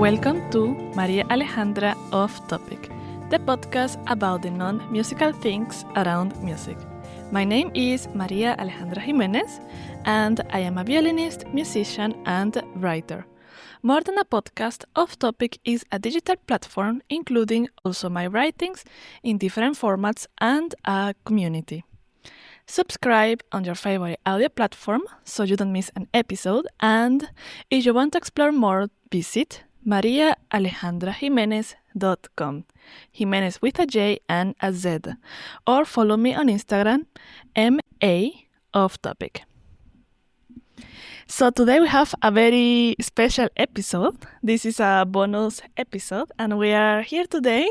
Welcome to María Alejandra OFF-TOPIC, the podcast about the non-musical things around music. My name is María Alejandra Jiménez, and I am a violinist, musician, and writer. More than a podcast, OFF-TOPIC is a digital platform including also my writings in different formats and a community. Subscribe on your favorite audio platform so you don't miss an episode, and if you want to explore more, visit mariaalejandrajimenez.com, Jimenez with a J and a Z, or follow me on Instagram, MA-OFF-TOPIC. So today we have a very special episode. This is a bonus episode, and we are here today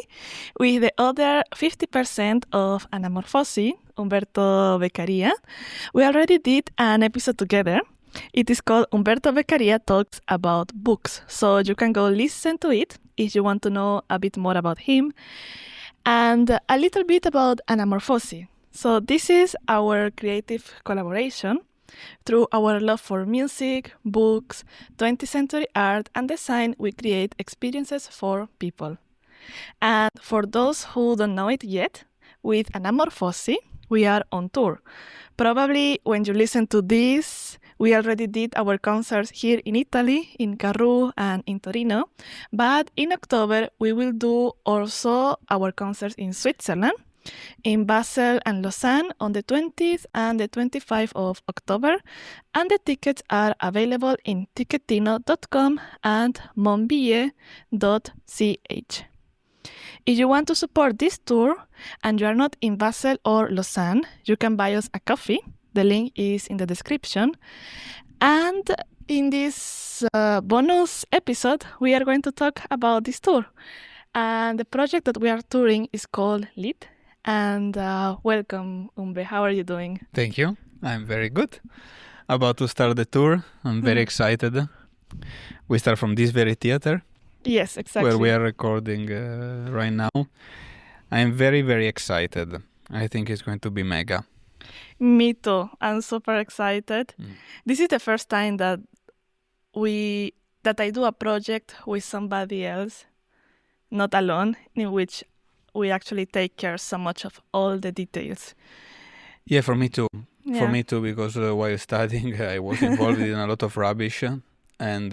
with the other 50% of Anamorfosi, Umberto Beccaria. We already did an episode together. It is called Umberto Beccaria Talks About Books. So you can go listen to it if you want to know a bit more about him and a little bit about Anamorfosi. So this is our creative collaboration. Through our love for music, books, 20th century art and design, we create experiences for people. And for those who don't know it yet, with Anamorfosi, we are on tour. Probably when you listen to this, we already did our concerts here in Italy, in Carrù and in Torino. But in October, we will do also our concerts in Switzerland, in Basel and Lausanne on the 20th and the 25th of October, and the tickets are available in tickettino.com and monbillet.ch. If you want to support this tour and you are not in Basel or Lausanne, you can buy us a coffee. The link is in the description. And in this bonus episode, we are going to talk about this tour. And the project that we are touring is called LEAD. And welcome, Umbe. How are you doing? Thank you. I'm very good. About to start the tour. I'm very excited. We start from this very theater. Yes, exactly. Where we are recording right now. I'm very, very excited. I think it's going to be mega. Me too. I'm super excited. This is the first time that I do a project with somebody else, not alone, in which we actually take care so much of all the details. Yeah, for me too. Yeah. For me too, because while studying, I was involved in a lot of rubbish, and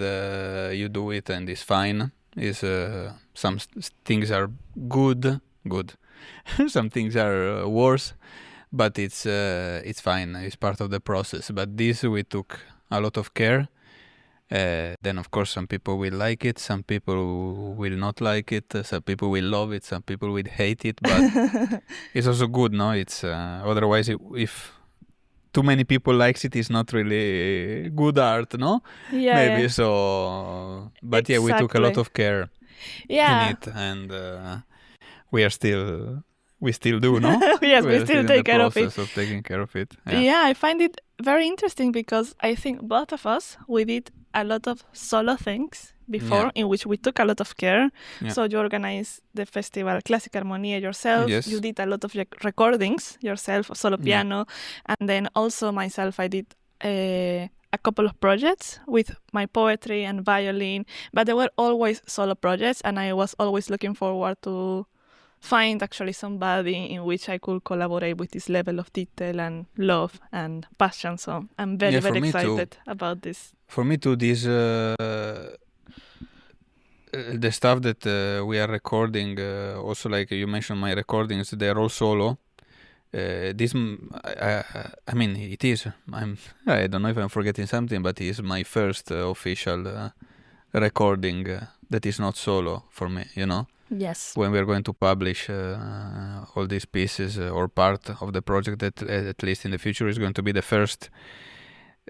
you do it, and it's fine. Some things are good. Some things are worse, but it's fine. It's part of the process. But this we took a lot of care. Then of course some people will like it, some people will not like it, some people will love it, some people will hate it, but it's also good, no? It's otherwise if too many people likes it, it's not really good art, no? Yeah, maybe yeah. So, but yeah, we took a lot of care in it, and we still do, no? Yes, we still take care of it. Process of taking care of it. Yeah, I find it very interesting because I think both of us, we did a lot of solo things before, in which we took a lot of care. Yeah. So you organized the festival Classic Harmonia yourself. Yes. You did a lot of recordings yourself, solo piano. And then also myself, I did a couple of projects with my poetry and violin. But they were always solo projects, and I was always looking forward to find actually somebody in which I could collaborate with this level of detail and love and passion. So I'm very, very excited about this. For me too, this the stuff that we are recording, also like you mentioned my recordings, they are all solo. I mean, it is. I don't know if I'm forgetting something, but it is my first official recording that is not solo for me, you know? Yes. When we are going to publish all these pieces or part of the project that at least in the future is going to be the first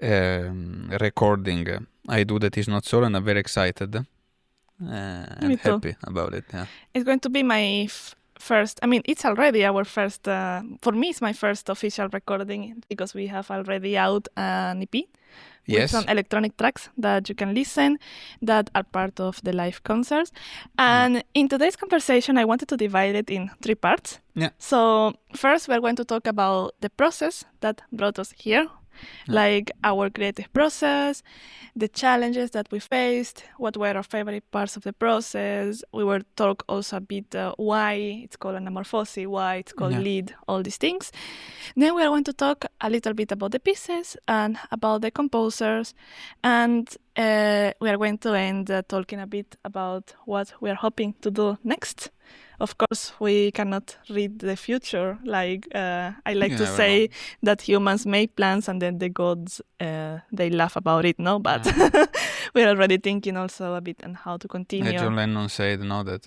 recording I do that is not solo, and I'm very excited and happy about it. Yeah. It's going to be my first, I mean, it's already our first, for me it's my first official recording because we have already out an EP. With some electronic tracks that you can listen that are part of the live concerts. And in today's conversation, I wanted to divide it in 3 parts. Yeah. So first, we're going to talk about the process that brought us here like our creative process, the challenges that we faced, what were our favorite parts of the process. We will talk also a bit why it's called Anamorfosi, why it's called lead, all these things. Then we are going to talk a little bit about the pieces and about the composers, and we are going to end talking a bit about what we are hoping to do next. Of course, we cannot read the future. Like I like to say that humans make plans and then the gods, they laugh about it, no? But we're already thinking also a bit on how to continue. John Lennon said, no, that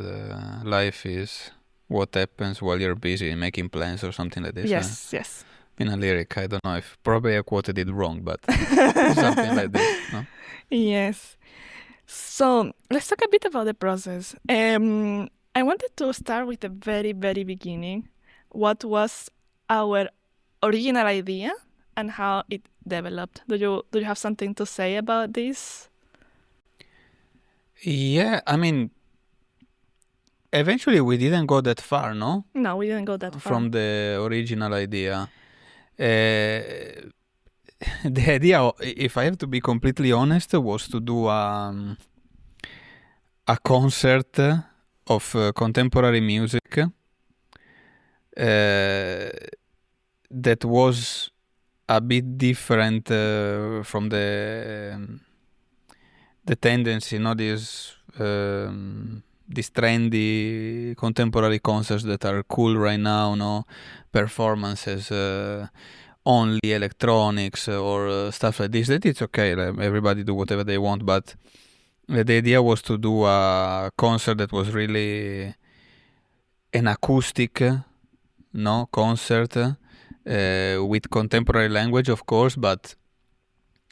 life is what happens while you're busy making plans or something like this. Yes. In a lyric, I don't know if probably I quoted it wrong, but something like this, no? Yes. So let's talk a bit about the process. I wanted to start with the very, very beginning. What was our original idea and how it developed? Do you have something to say about this? Yeah, I mean, eventually we didn't go that far, no? No, we didn't go that far. From the original idea. The idea, if I have to be completely honest, was to do a concert of contemporary music that was a bit different from the tendency, these trendy contemporary concerts that are cool right now, no performances, only electronics or stuff like this. That it's okay, like, everybody do whatever they want, but the idea was to do a concert that was really an acoustic, concert with contemporary language, of course, but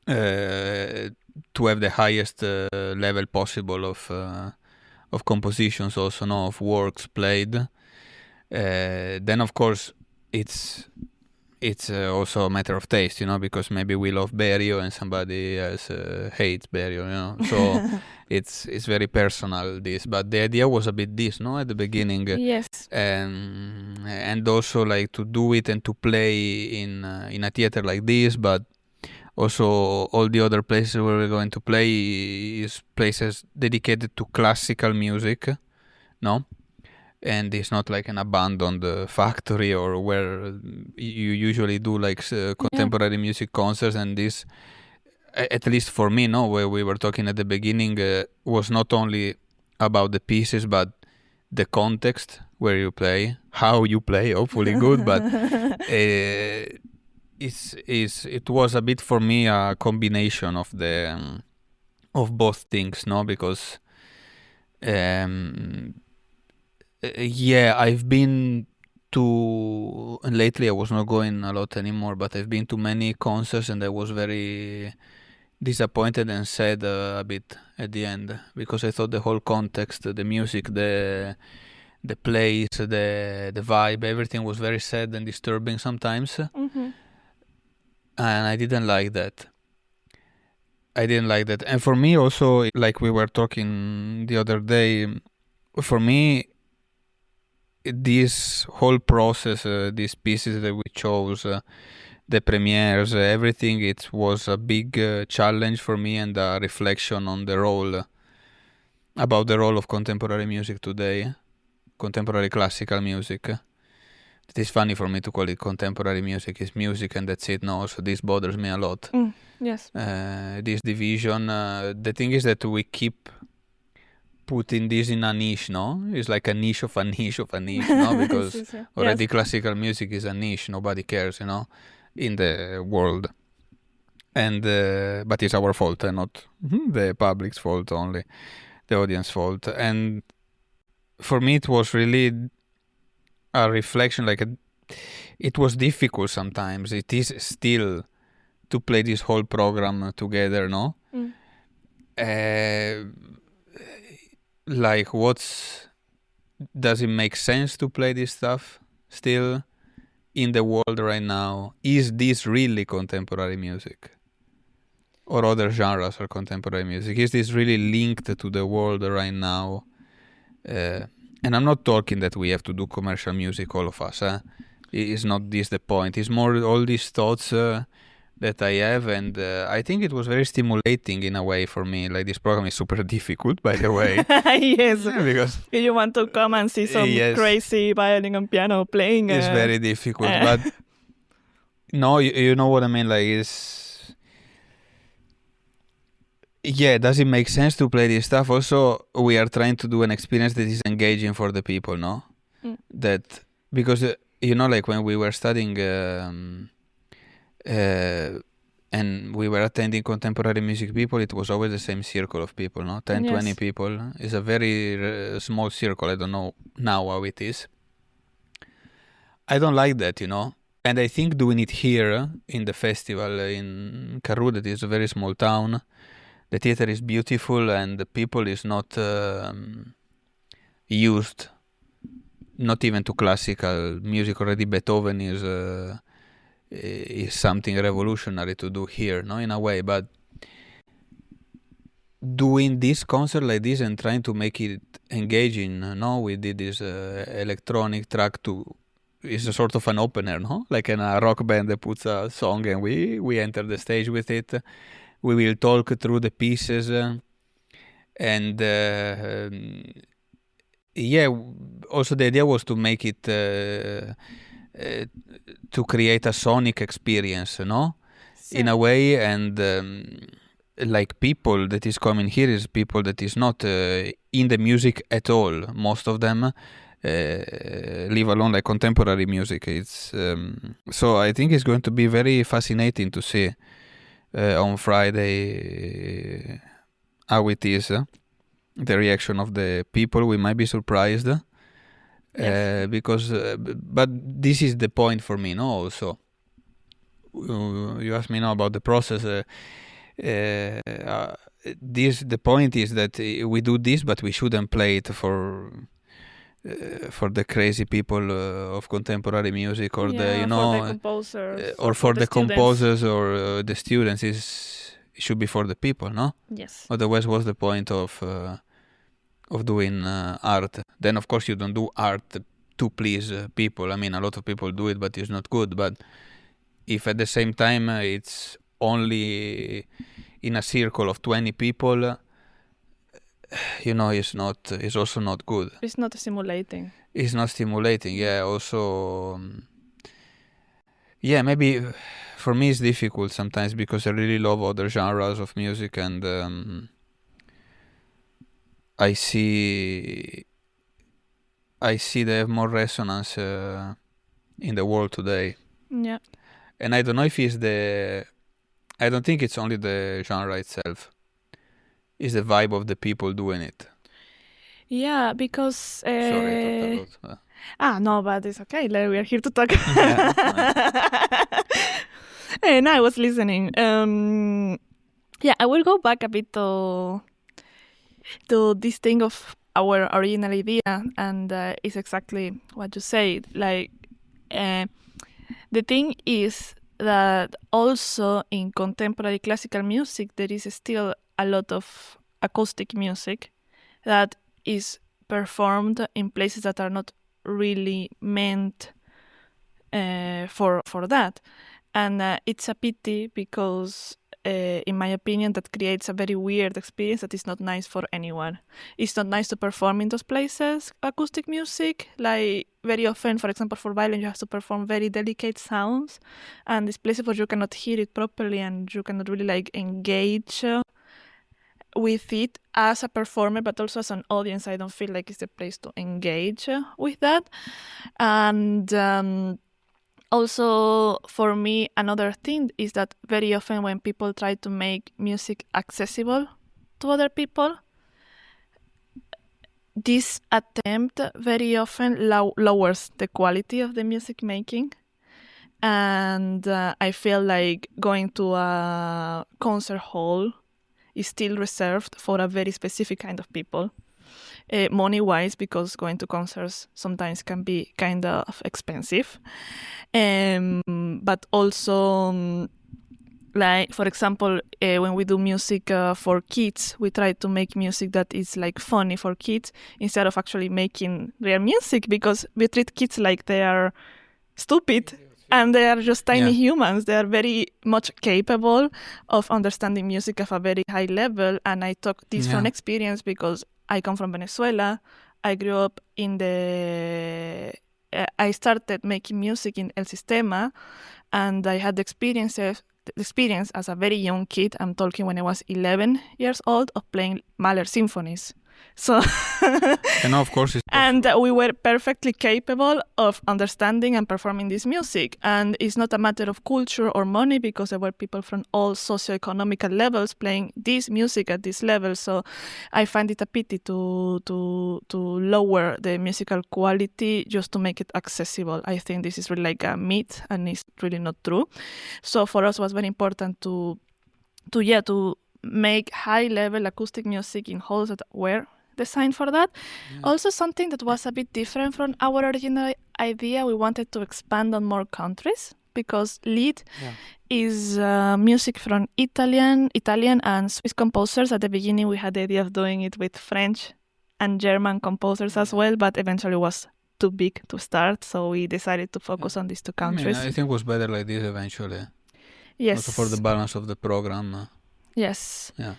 to have the highest level possible of compositions, also, of works played. Then, of course, it's also a matter of taste, because maybe we love Berio and somebody else hates Berio, so it's very personal, this. But the idea was a bit this, at the beginning. Yes. And also like to do it and to play in a theater like this, but also all the other places where we're going to play is places dedicated to classical music, no? And it's not like an abandoned factory or where you usually do like contemporary music concerts. And this, at least for me, where we were talking at the beginning, was not only about the pieces, but the context where you play, how you play, hopefully good, but it was a bit for me a combination of the of both things, because I've been to, lately I was not going a lot anymore, but I've been to many concerts and I was very disappointed and sad a bit at the end, because I thought the whole context, the music, the place, the vibe, everything was very sad and disturbing sometimes. Mm-hmm. And I didn't like that. And for me also, like we were talking the other day, for me, this whole process, these pieces that we chose, the premieres, everything, it was a big challenge for me and a reflection on about the role of contemporary music today, contemporary classical music. It is funny for me to call it contemporary music. It's music and that's it. No, so this bothers me a lot. Yes. This division. The thing is that we keep putting this in a niche, no? It's like a niche of a niche of a niche, no? Because already classical music is a niche. Nobody cares, in the world. And but it's our fault, not the public's fault only, the audience fault. And for me, it was really a reflection, it was difficult sometimes. It is still to play this whole program together, no? Does it make sense to play this stuff still in the world right now? Is this really contemporary music? Or other genres are contemporary music? Is this really linked to the world right now? And I'm not talking that we have to do commercial music, all of us. It's not this the point. It's more all these thoughts that I have, and I think it was very stimulating in a way for me. Like, this program is super difficult, by the way. Yes, Because if you want to come and see some yes, crazy violin and piano playing, it's very difficult. But no, you know what I mean. Like, does it make sense to play this stuff? Also, we are trying to do an experience that is engaging for the people, no? That, because like when we were studying and we were attending contemporary music people, it was always the same circle of people, no? 10, 20 people. It's a very small circle. I don't know now how it is. I don't like that, and I think doing it here in the festival in Karoo, that is a very small town, the theater is beautiful and the people is not used, not even to classical music. Already Beethoven is something revolutionary to do here, no, in a way. But doing this concert like this and trying to make it engaging, no, we did this electronic track is a sort of an opener, no, like in a rock band that puts a song and we enter the stage with it. We will talk through the pieces and also the idea was to make it to create a sonic experience, no? In a way, and like people that is coming here is people that is not in the music at all. Most of them leave alone like contemporary music. It's so I think it's going to be very fascinating to see on Friday how it is, the reaction of the people. We might be surprised. Because but this is the point for me, no? Also, you asked me now about the process. The point is that we do this, but we shouldn't play it for the crazy people of contemporary music, or the for the composers, or for the composers or the students. It should be for the people, no? Yes. Otherwise, what's the point of doing art? Then of course you don't do art to please people. I mean, a lot of people do it, but it's not good. But if at the same time it's only in a circle of 20 people, it's also not good. It's not stimulating. It's not stimulating. Also maybe for me it's difficult sometimes because I really love other genres of music, and I see they have more resonance in the world today. Yeah. And I don't know if I don't think it's only the genre itself. It's the vibe of the people doing it. Yeah, because... Sorry, I talked a lot. No, but it's okay. We are here to talk. And I was listening. I will go back a bit to this thing of our original idea, and it's exactly what you say. Like, the thing is that also in contemporary classical music there is still a lot of acoustic music that is performed in places that are not really meant for that, and it's a pity because in my opinion that creates a very weird experience that is not nice for anyone. It's not nice to perform in those places acoustic music. Like, very often, for example, for violin you have to perform very delicate sounds, and these places where you cannot hear it properly and you cannot really like engage with it as a performer, but also as an audience. I don't feel like it's the place to engage with that. And also, for me, another thing is that very often when people try to make music accessible to other people, this attempt very often lowers the quality of the music making. And I feel like going to a concert hall is still reserved for a very specific kind of people. Money-wise, because going to concerts sometimes can be kind of expensive. But also, like, for example, when we do music for kids, we try to make music that is like funny for kids instead of actually making real music, because we treat kids like they are stupid. And they are just tiny Yeah. humans. They are very much capable of understanding music at a very high level. And I talk this from Yeah. experience because I come from Venezuela. I grew up in the... I started making music in El Sistema, and I had the experience as a very young kid. I'm talking when I was 11 years old, of playing Mahler symphonies. So And of course, it's and we were perfectly capable of understanding and performing this music. And it's not a matter of culture or money, because there were people from all socioeconomical levels playing this music at this level. So I find it a pity to lower the musical quality just to make it accessible. I think this is really like a myth, and it's really not true. So for us, it was very important to make high level acoustic music in halls that were designed for that. Yeah. Also, something that was a bit different from our original idea, we wanted to expand on more countries, because Lied is music from Italian and Swiss composers. At the beginning, we had the idea of doing it with French and German composers as well, but eventually it was too big to start, so we decided to focus on these two countries. I think it was better like this eventually. Yes. Also for the balance of the program. Yes. Yeah.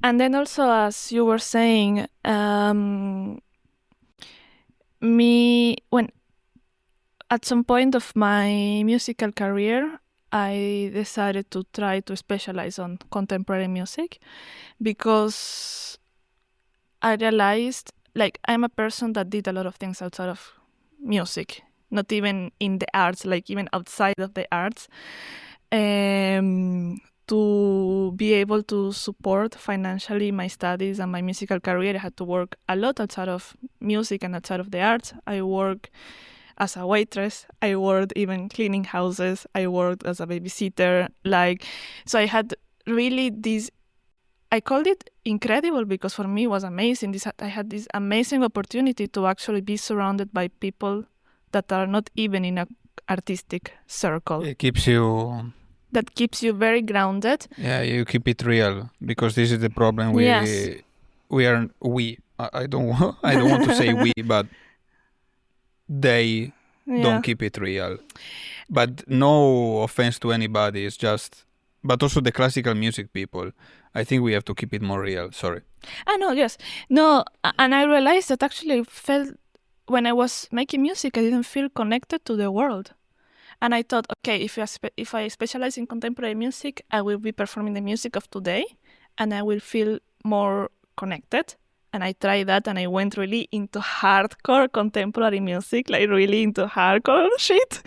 And then also, as you were saying, when at some point of my musical career, I decided to try to specialize on contemporary music, because I realized, like, I'm a person that did a lot of things outside of music, not even in the arts, like even outside of the arts. To be able to support financially my studies and my musical career, I had to work a lot outside of music and outside of the arts. I worked as a waitress. I worked even cleaning houses. I worked as a babysitter. So I had really this, I called it incredible, because for me it was amazing. I had this amazing opportunity to actually be surrounded by people that are not even in an artistic circle. It keeps you... That keeps you very grounded. Yeah, you keep it real, because this is the problem. Yes. I don't want to say we, but they don't keep it real. But no offense to anybody, it's just... But also the classical music people, I think we have to keep it more real. Sorry. No, yes. No, and I realized that actually I felt, when I was making music, I didn't feel connected to the world. And I thought, okay, if I specialize in contemporary music, I will be performing the music of today, and I will feel more connected. And I tried that, and I went really into hardcore contemporary music, like really into hardcore shit.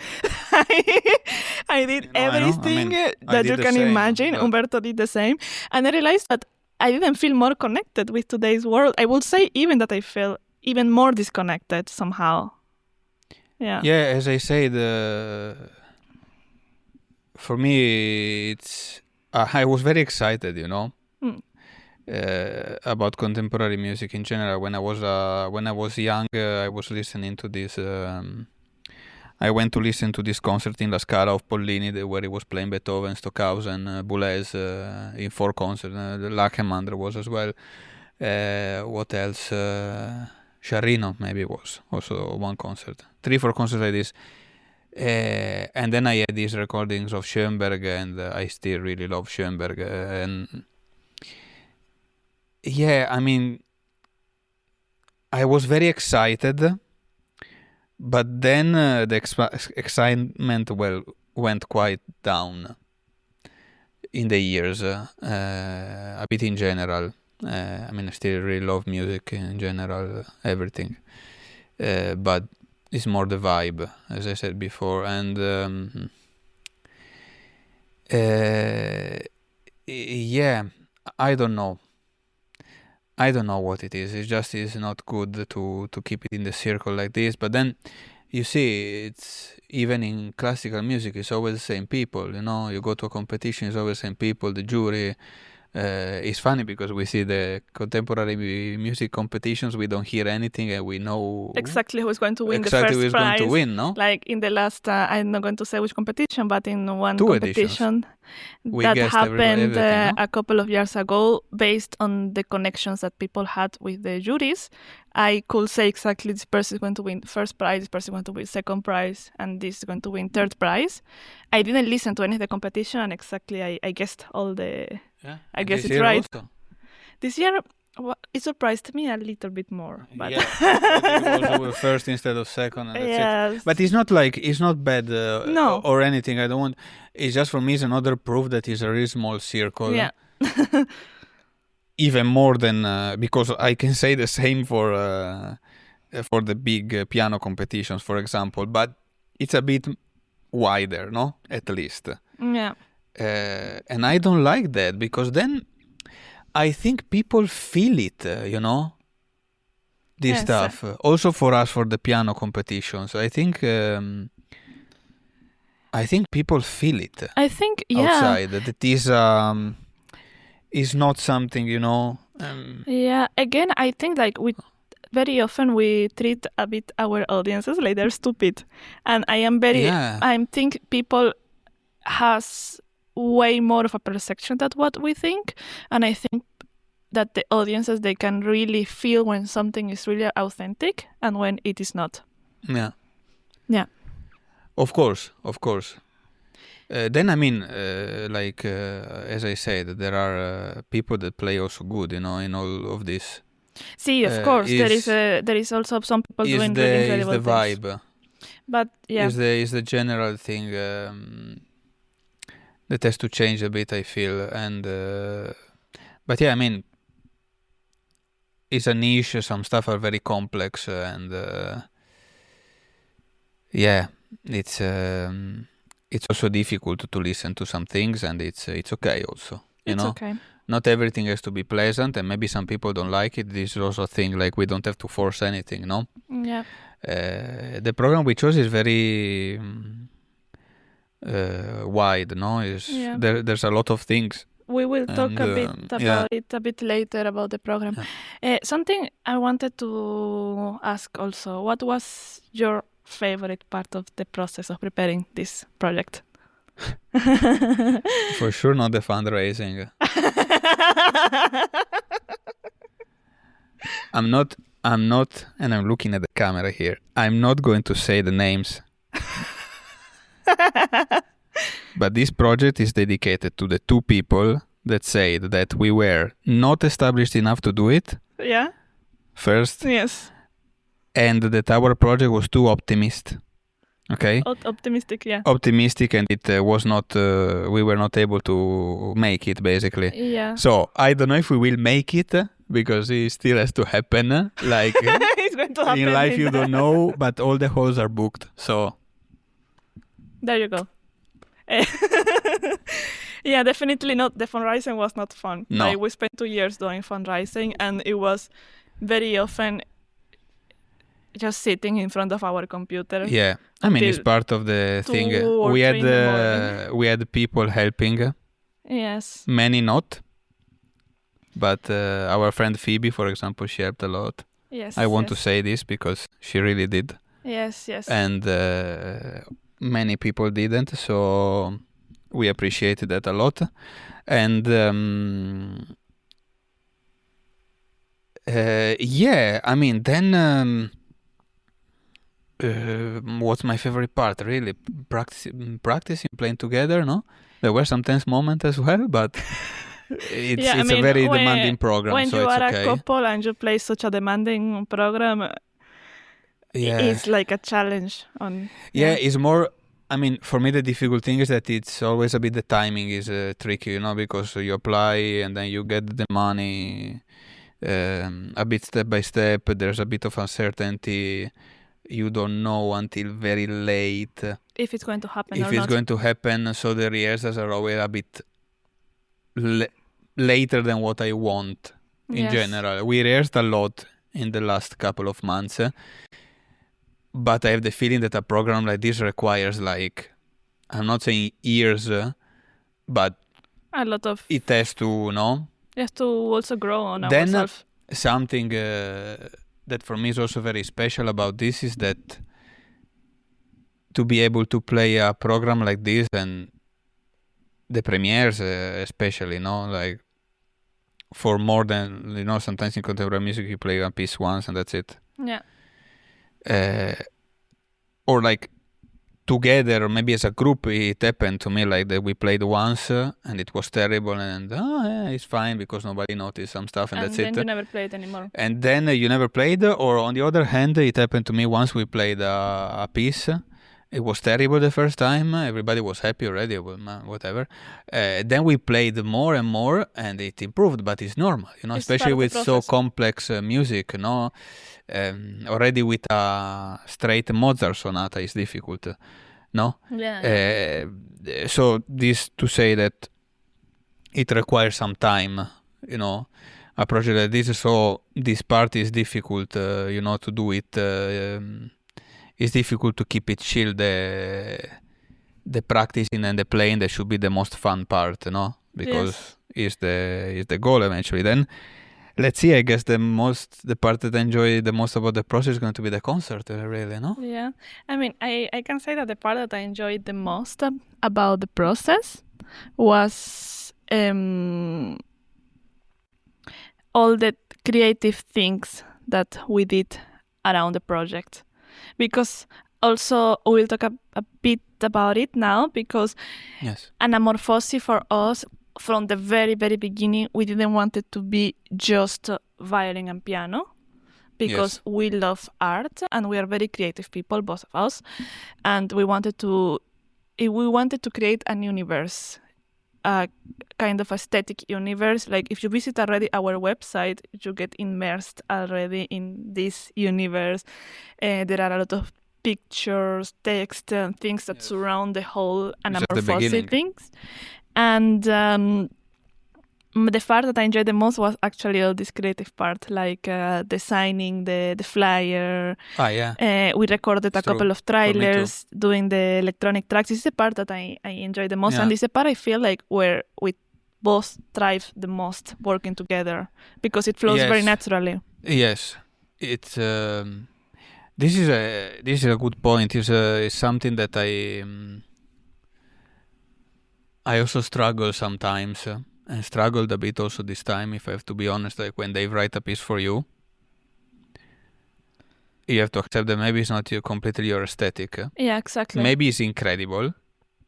I did everything that you can imagine. Umberto did the same. And I realized that I didn't feel more connected with today's world. I would say even that I felt even more disconnected somehow. Yeah. Yeah, as I said, for me, it's... I was very excited, about contemporary music in general. When I was young, I was listening to this. I went to listen to this concert in La Scala of Pollini, where he was playing Beethoven, Stockhausen, Boulez in 4 concerts. Lachenmann there was as well. What else? Sciarrino maybe was also one concert. 3-4 concerts like this. And then I had these recordings of Schoenberg, and I still really love Schoenberg. And yeah, I mean, I was very excited, but then the excitement went quite down in the years, a bit in general. I mean, I still really love music in general, everything. But it's more the vibe, as I said before. And yeah, I don't know what it is. It just is not good to keep it in the circle like this. But then, you see, it's even in classical music, it's always the same people. You go to a competition, it's always the same people. The jury. It's funny because we see the contemporary music competitions, we don't hear anything, and we know exactly who's going to win the exactly first who's prize. Going to win, no? Like in the last, I'm not going to say which competition, but in one 2 competition, That guessed happened everything, no? a couple of years ago based on the connections that people had with the juries. I could say exactly this person is going to win first prize, this person is going to win second prize, and this is going to win third prize. I didn't listen to any of the competition, and exactly I guessed all the... Yeah. I and guess this it's year right. Also. This year, it surprised me a little bit more. But Yeah, but it was first instead of second, and that's yes. it. But it's not bad No. or anything. I don't want. It's just for me, it's another proof that it's a really small circle. Yeah. Even more than because I can say the same for the big piano competitions, for example. But it's a bit wider, no? At least. Yeah. And I don't like that because then I think people feel it, this Yes. stuff. Also for us, for the piano competitions, I think people feel it. I think, outside that it is not something, yeah. Again, I think like very often we treat a bit our audiences like they're stupid, and I think people has way more of a perception than what we think, and I think that the audiences, they can really feel when something is really authentic and when it is not. Yeah. Yeah. Of course. Then I mean, as I said, there are people that play also good, in all of this. See, of course, there is also some people doing really incredible things. Is the things. vibe. But yeah. Is the general thing that has to change a bit, I feel. And but yeah, I mean, it's a niche. Some stuff are very complex, and yeah, it's also difficult to listen to some things, and it's okay also. It's okay. Not everything has to be pleasant, and maybe some people don't like it. This is also a thing, like we don't have to force anything, no? Yeah. The program we chose is very wide, no? There's a lot of things. We will talk a bit about it a bit later, about the program. Yeah. Something I wanted to ask also, what was your favorite part of the process of preparing this project? For sure not the fundraising. I'm not, and I'm looking at the camera here, I'm not going to say the names. But this project is dedicated to the two people that said that we were not established enough to do it. Yeah. First. Yes. And that our project was too optimistic. Okay. Optimistic, yeah. Optimistic, and it was not. We were not able to make it, basically. Yeah. So I don't know if we will make it because it still has to happen. Like it's going to happen in life, you don't know, but all the halls are booked. So there you go. Yeah, definitely not. The fundraising was not fun. No. Like, we spent 2 years doing fundraising, and it was very often just sitting in front of our computer. Yeah, I mean, it's part of the thing. We had people helping. Yes. Many not, but our friend Phoebe, for example, she helped a lot. Yes. I want to say this because she really did. Yes. And many people didn't, so we appreciated that a lot. And yeah, I mean, then what's my favorite part? Really, practicing, playing together. No, there were some tense moments as well, but it's a very demanding program. When so you it's are okay. a couple and you play such a demanding program, it's like a challenge. It's more. I mean, for me, the difficult thing is that it's always a bit, the timing is tricky, because you apply and then you get the money a bit step by step. There's a bit of uncertainty. You don't know until very late if it's going to happen or not. Going to happen. So the rehearsals are always a bit later than what I want in general. We rehearsed a lot in the last couple of months. But I have the feeling that a program like this requires, like, I'm not saying years, but a lot of. It has to, It has to also grow on Then ourselves. something that for me is also very special about this is that to be able to play a program like this and the premieres, especially, like for more than, sometimes in contemporary music you play a piece once and that's it. Yeah. Or like together, or maybe as a group, it happened to me like that we played once and it was terrible, and it's fine because nobody noticed some stuff, and that's it. And then you never played anymore. And then you never played, or on the other hand, it happened to me once we played a piece. It was terrible the first time. Everybody was happy already, whatever. Then we played more and more, and it improved. But it's normal, especially with so complex music. Already with a straight Mozart sonata is difficult. No. Yeah. So this to say that it requires some time. A project like this. So this part is difficult. To do it. It's difficult to keep it chill. The practicing and the playing, that should be the most fun part, because is the goal eventually. Then let's see. I guess the part that I enjoy the most about the process is going to be the concert, really, no? Yeah, I mean, I can say that the part that I enjoyed the most about the process was all the creative things that we did around the project. Because also we'll talk a bit about it now, because Anamorfosi for us, from the very, very beginning, we didn't want it to be just violin and piano, because we love art and we are very creative people, both of us, and we wanted to create an universe, a kind of aesthetic universe. Like if you visit already our website, you get immersed already in this universe. There are a lot of pictures, text, and things that surround the whole Anamorfosi things. And the part that I enjoyed the most was actually all this creative part, like designing the flyer. We recorded a couple of trailers, doing the electronic tracks. This is the part that I enjoyed the most, and this is the part I feel like where we both thrive the most working together, because it flows very naturally. Yes, it's this is a good point. It's something that I also struggle sometimes. And struggled a bit also this time, if I have to be honest. Like when they write a piece for you, you have to accept that maybe it's not completely your aesthetic. Yeah, exactly. Maybe it's incredible.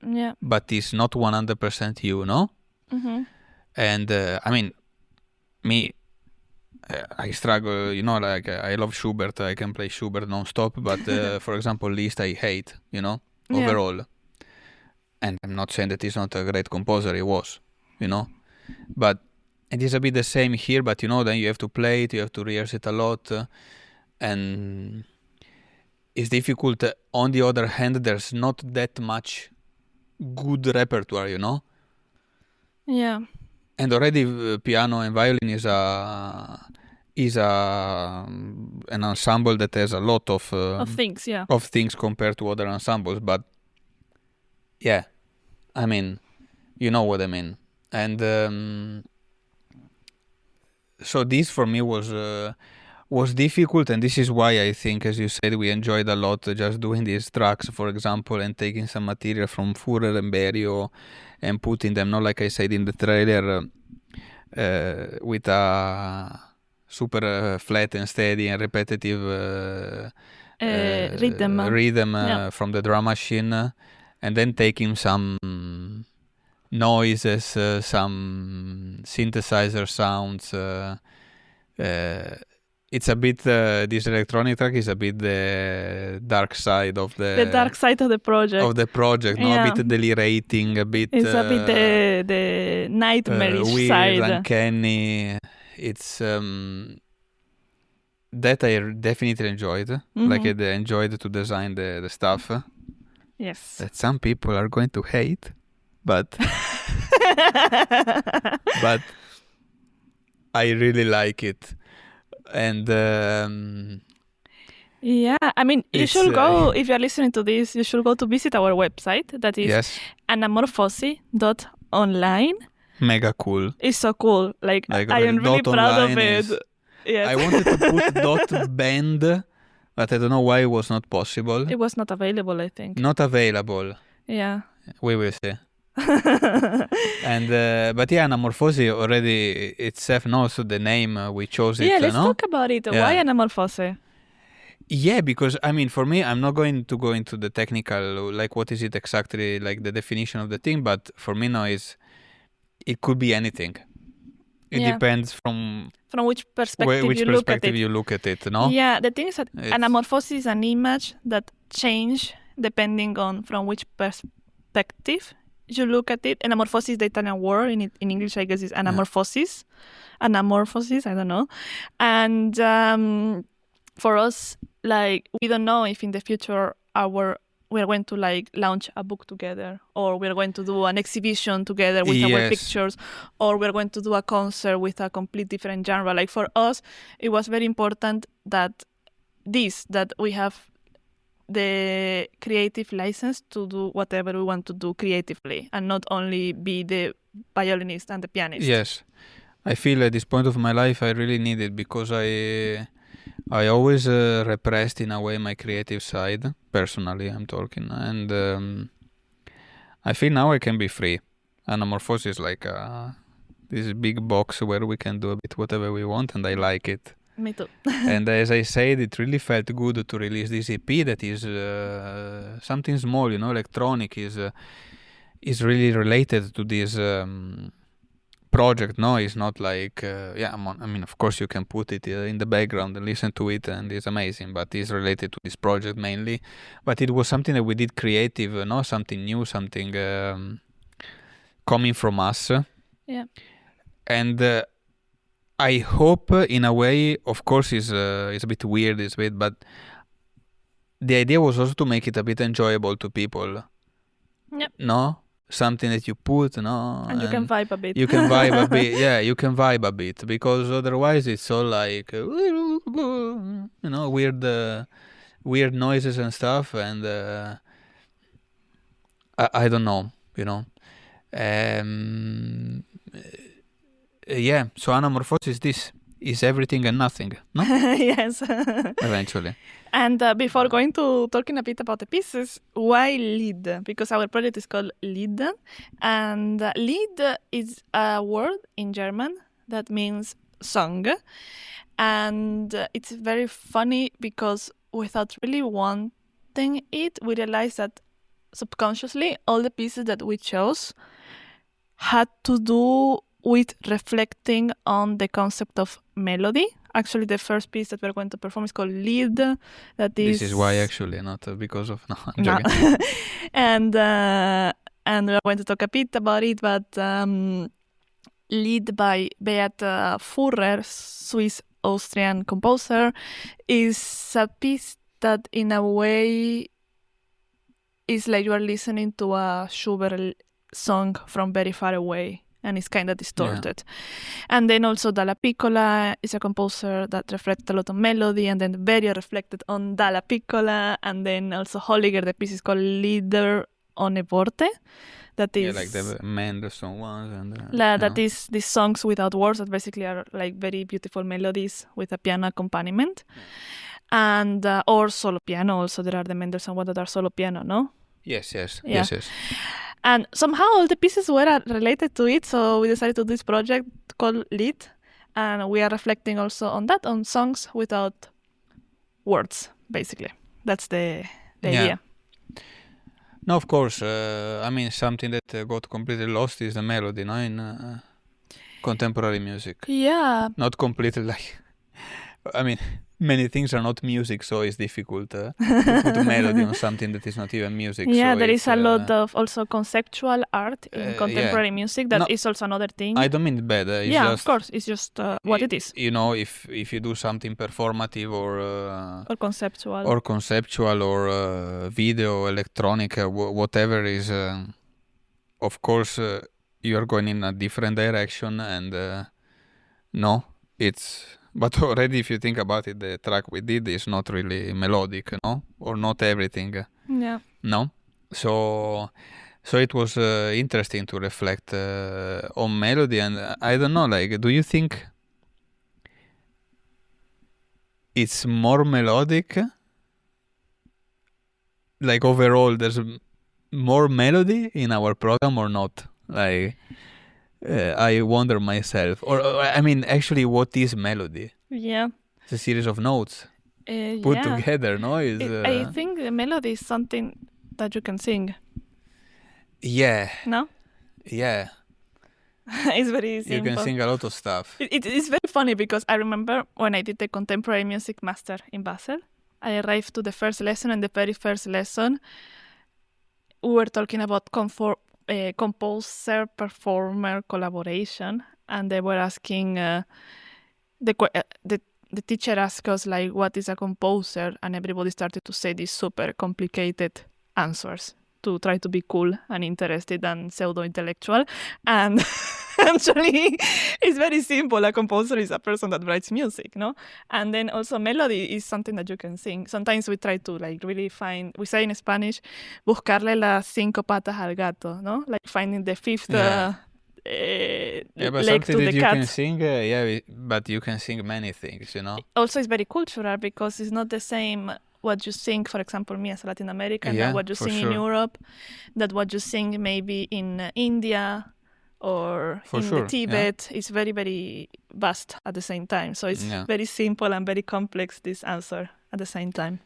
Yeah. But it's not 100% you, no? Mm-hmm. And I mean, me, I struggle. Like I love Schubert. I can play Schubert non-stop. But for example, Liszt I hate. Overall. And I'm not saying that he's not a great composer. He was. But it is a bit the same here, but then you have to play it, you have to rehearse it a lot, and it's difficult. On the other hand, there's not that much good repertoire, Yeah. And already piano and violin is an ensemble that has a lot of things, of things compared to other ensembles. But I mean, you know what I mean. And so this for me was difficult, and this is why I think, as you said, we enjoyed a lot just doing these tracks, for example, and taking some material from Führer and Berio and putting them, not like I said in the trailer, with a super flat and steady and repetitive rhythm from the drum machine, and then taking some noises, some synthesizer sounds. It's a bit this electronic track is a bit the dark side of the dark side of the project. A bit delirating, a bit. It's a bit the nightmarish weird, side. Uncanny. It's that I definitely enjoyed. Mm-hmm. Like I enjoyed to design the stuff. Yes. That some people are going to hate. But I really like it, and I mean, you should go, if you're listening to this, you should go to visit our website, that is anamorfosi.online. Mega cool. It's so cool. Like I am really proud of it. Yes. I wanted to put .band, but I don't know why it was not possible. It was not available, I think. Not available. Yeah. We will see. And but yeah, Anamorfosi already itself knows the name we chose it. Yeah, let's no? talk about it. Yeah. Why Anamorfosi? Yeah, because I mean, for me, I'm not going to go into the technical, like what is it exactly, like the definition of the thing. But for me now, it could be anything. It Yeah. depends from which perspective which you look at perspective it. you look at it. No. Yeah, the thing is that It's- anamorphosis is an image that change depending on from which perspective you look at it. Anamorphosis is the Italian word. In English, I guess, is anamorphosis. Anamorphosis, I don't know. And for us, like, we don't know if in the future we're going to like launch a book together, or we're going to do an exhibition together with our Yes. pictures, or we're going to do a concert with a complete different genre. Like, for us, it was very important that we have the creative license to do whatever we want to do creatively, and not only be the violinist and the pianist. Yes, I feel at this point of my life I really need it, because I always repressed in a way my creative side. Personally, I'm talking, and I feel now I can be free. Anamorphosis is like this big box where we can do a bit whatever we want, and I like it. Me too. And as I said, it really felt good to release this EP that is something small, electronic, is really related to this project. No, it's not like I mean, of course you can put it in the background and listen to it, and it's amazing, but it's related to this project mainly. But it was something that we did creative, something new, something coming from us. Yeah. And I hope, in a way, of course, it's a bit weird, but the idea was also to make it a bit enjoyable to people. Yep. No? Something that you put, no? And you can vibe a bit. You can vibe a bit, yeah, you can vibe a bit, because otherwise it's all like, weird noises and stuff, and I don't know, yeah, so Anamorphosis is everything and nothing, no? Yes. Eventually. And before going to talking a bit about the pieces, why Lied? Because our project is called Lied, and Lied is a word in German that means song, and it's very funny because without really wanting it, we realized that subconsciously all the pieces that we chose had to do with reflecting on the concept of melody. Actually, the first piece that we're going to perform is called Lied. This is why, actually, not because of... No, I'm joking. And we're going to talk a bit about it, but Lied by Beat Furrer, Swiss-Austrian composer, is a piece that in a way is like you are listening to a Schubert song from very far away, and it's kind of distorted. Yeah. And then also Dalla Piccola is a composer that reflects a lot on melody, and then Beria reflected on Dalla Piccola, and then also Holliger, the piece is called Lieder ohne Worte. That is like the Mendelssohn ones, and that is these songs without words that basically are like very beautiful melodies with a piano accompaniment. Yeah. And or solo piano also. There are the Mendelssohn ones that are solo piano, no? Yes. And somehow all the pieces were related to it, so we decided to do this project called Lied, and we are reflecting also on that, on songs without words, basically. That's the idea. No, of course. I mean, something that got completely lost is the melody, no, in contemporary music. Yeah. Not completely, like... I mean, many things are not music, so it's difficult to put a melody on something that is not even music. Yeah, so there is a lot of also conceptual art in contemporary music that is also another thing. I don't mean it bad. It's just, of course, it's just what it is. If you do something performative or conceptual or video, electronic, whatever is, of course, you are going in a different direction, and it's... But already, if you think about it, the track we did is not really melodic, no? Or not everything. Yeah. No? So it was interesting to reflect on melody, and I don't know, like, do you think it's more melodic? Like, overall, there's more melody in our program or not? Like, I wonder myself. Or I mean, actually, what is melody? Yeah. It's a series of notes put Yeah. together, no? I think the melody is something that you can sing. Yeah. No? Yeah. It's very simple. You can sing a lot of stuff. It is very funny because I remember when I did the contemporary music master in Basel, I arrived to the first lesson, and the very first lesson, we were talking about composer-performer collaboration, and they were asking, the teacher asked us, like, what is a composer? And everybody started to say these super complicated answers to try to be cool and interested and pseudo-intellectual. And actually, it's very simple. A composer is a person that writes music, no? And then also melody is something that you can sing. Sometimes we try to like really find, we say in Spanish, buscarle las 5 patas al gato, no? Like finding the fifth Yeah. But leg to something the that you cat. can sing, but you can sing many things, you know? Also, it's very cultural because it's not the same what you sing, for example, me as a Latin American, Yeah, that what you for sing sure. in Europe, that what you sing maybe in India or For in sure, the Tibet. It's very, very vast at the same time. So it's Yeah. very simple and very complex, this answer at the same time.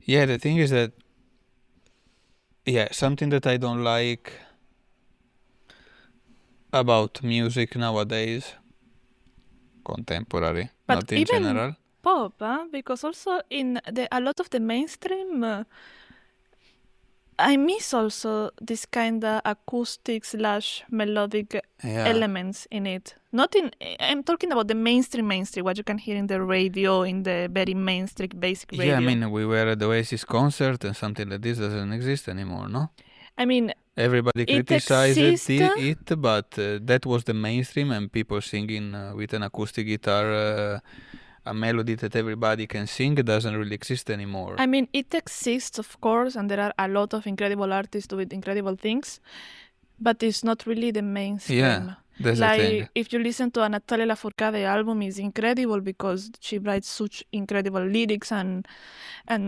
Yeah, the thing is that, something that I don't like about music nowadays, contemporary, But not in even general. pop, because also in a lot of the mainstream, I miss also this kind of acoustic / melodic elements in it. Not in, I'm talking about the mainstream, what you can hear in the radio, in the very mainstream basic radio. Yeah, I mean, we were at the Oasis concert and something like this doesn't exist anymore, no? I mean, Everybody it criticized exists. it, but that was the mainstream, and people singing with an acoustic guitar, a melody that everybody can sing, doesn't really exist anymore. I mean, it exists, of course, and there are a lot of incredible artists doing incredible things, but it's not really the mainstream. Yeah, that's like, the thing. if you listen to a Natalia Lafourcade album, it's incredible because she writes such incredible lyrics and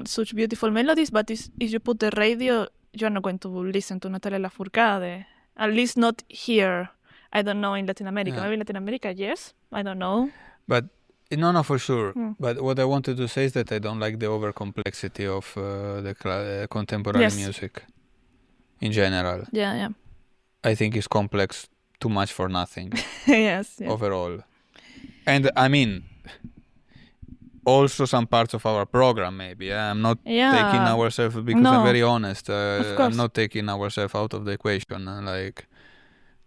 such beautiful melodies, but if you put the radio, you're not going to listen to Natalia Lafourcade, at least not here. I don't know in Latin America. Yeah. Maybe in Latin America, yes. I don't know. But no, for sure. Mm. But what I wanted to say is that I don't like the over complexity of the contemporary Yes. music in general. Yeah. I think it's complex too much for nothing yes. overall. And I mean, also some parts of our program maybe. I'm not taking ourselves, because I'm very honest. I'm not taking ourselves out of the equation.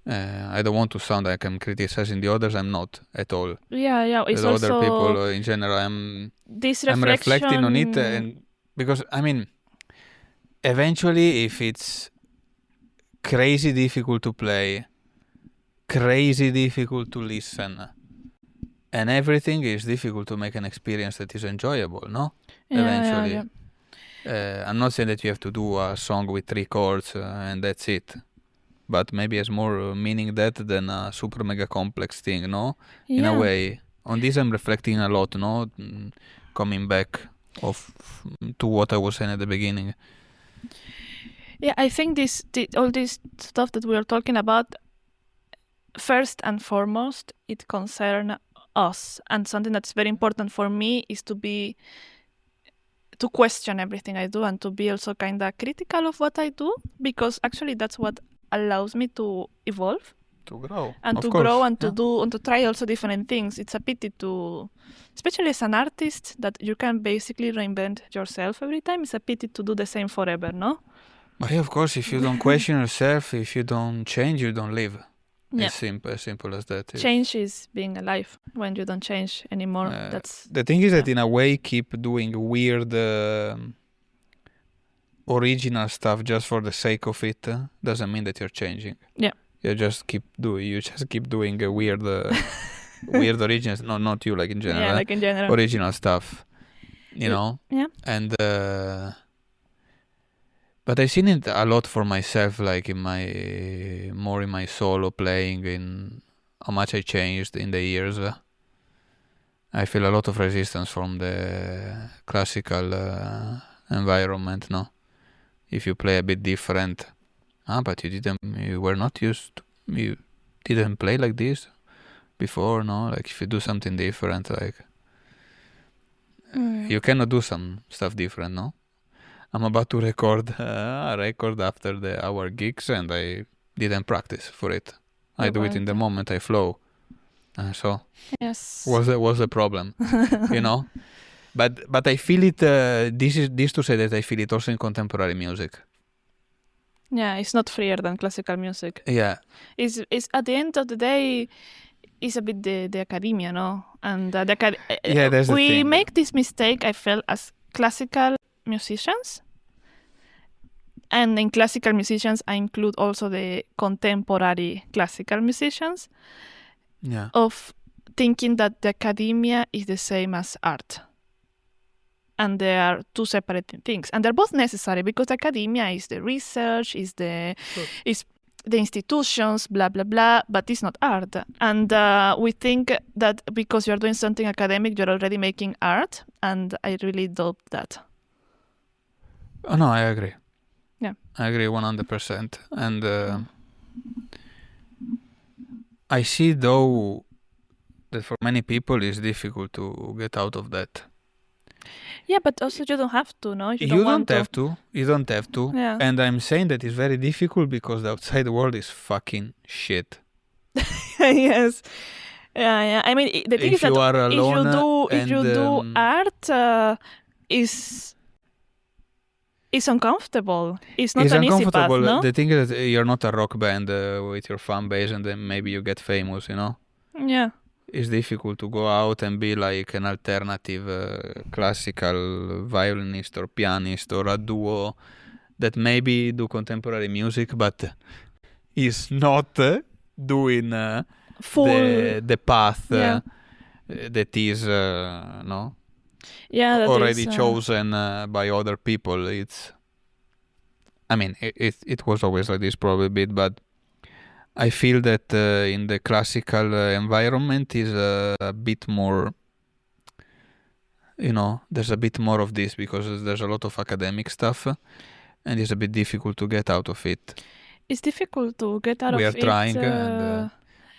I don't want to sound like I'm criticizing the others. I'm not at all. Yeah. It's the also other people in general. I'm reflection... reflecting on it, and because I mean, eventually, if it's crazy difficult to play, crazy difficult to listen, and everything is difficult to make an experience that is enjoyable, no? Eventually. I'm not saying that you have to do a song with 3 chords and that's it. But maybe it's more meaning that than a super mega complex thing, no? In a way. On this I'm reflecting a lot, no? Coming back to what I was saying at the beginning. Yeah, I think all this stuff that we are talking about, first and foremost, it concerns us. And something that's very important for me is to question everything I do and to be also kind of critical of what I do, because actually that's what allows me to evolve, to grow, and to grow and to do and to try also different things. It's a pity to, especially as an artist, that you can basically reinvent yourself every time. It's a pity to do the same forever, no? But yeah, of course, if you don't question yourself, if you don't change, you don't live. Yeah. It's as simple as that. Change is being alive. When you don't change anymore, that's... The thing is that in a way, keep doing weird original stuff just for the sake of it doesn't mean that you're changing. Yeah. You just keep doing a weird weird originals. No, not you, like in general. Yeah, like in general. Original stuff. You know? Yeah. And but I've seen it a lot for myself, like in my solo playing, in how much I changed in the years. I feel a lot of resistance from the classical environment, no? if you play a bit different. But you were not used, you didn't play like this before, no? Like if you do something different, like you cannot do some stuff different, no? I'm about to record a record after our gigs, and I didn't practice for it. I do it in the moment, I flow. So yes, was a problem, you know? But I feel it, this to say that I feel it also in contemporary music. Yeah, it's not freer than classical music. Yeah. It's at the end of the day, it's a bit the academia, no? And that's the we thing. make this mistake, I felt, as classical musicians. And in classical musicians, I include also the contemporary classical musicians. Yeah. Of thinking that the academia is the same as art. And they are two separate things. And they're both necessary because academia is the research, is the institutions, blah, blah, blah, but it's not art. And we think that because you're doing something academic, you're already making art. And I really doubt that. Oh, no, I agree. Yeah. I agree 100%. And I see, though, that for many people it's difficult to get out of that. Yeah, but also you don't have to, no? You don't have to. You don't have to. Yeah. And I'm saying that it's very difficult because the outside world is fucking shit. Yes. Yeah. I mean, the thing If is that you are alone if you do art, is uncomfortable. It's not an easy path, no? The thing is that you're not a rock band with your fan base and then maybe you get famous, you know? Yeah. It's difficult to go out and be like an alternative classical violinist or pianist or a duo that maybe do contemporary music but is not doing full the path that is no? Yeah, that already is, chosen by other people. I mean, it was always like this probably a bit, but I feel that in the classical environment is a bit more, you know, there's a bit more of this because there's a lot of academic stuff and it's a bit difficult to get out of it. It's difficult to get out of it. We are trying and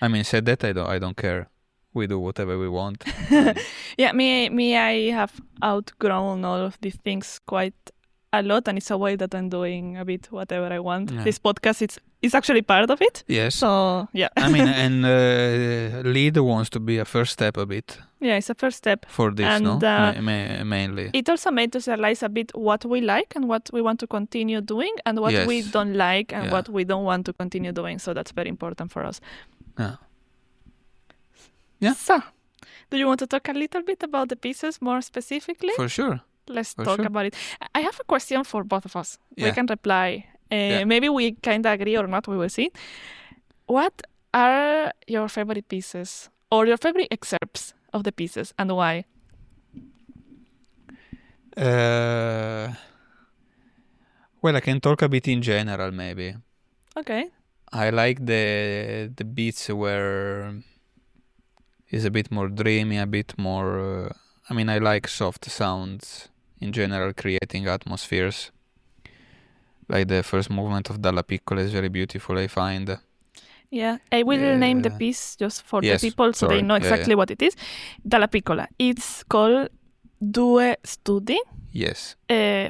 I mean, said that I don't care. We do whatever we want. Yeah, me, I have outgrown all of these things quite a lot, and it's a way that I'm doing a bit whatever I want. Yeah. This podcast, it's actually part of it. Yes. So, yeah. I mean, and lead wants to be a first step a bit. Yeah, it's a first step. For this, and, no? Mainly. It also made us realize a bit what we like and what we want to continue doing and what we don't like and what we don't want to continue doing. So that's very important for us. Yeah. Yeah. So, do you want to talk a little bit about the pieces more specifically? For sure. Let's talk about it. I have a question for both of us. Yeah. We can reply. Maybe we kind of agree or not. We will see. What are your favorite pieces or your favorite excerpts of the pieces and why? Well, I can talk a bit in general, maybe. Okay. I like the beats where it's a bit more dreamy, a bit more... I mean, I like soft sounds in general, creating atmospheres. Like the first movement of Dalla Piccola is very beautiful, I find. Yeah, I will name the piece just for the people so they know exactly what it is. Dalla Piccola. It's called Due Studi. Yes.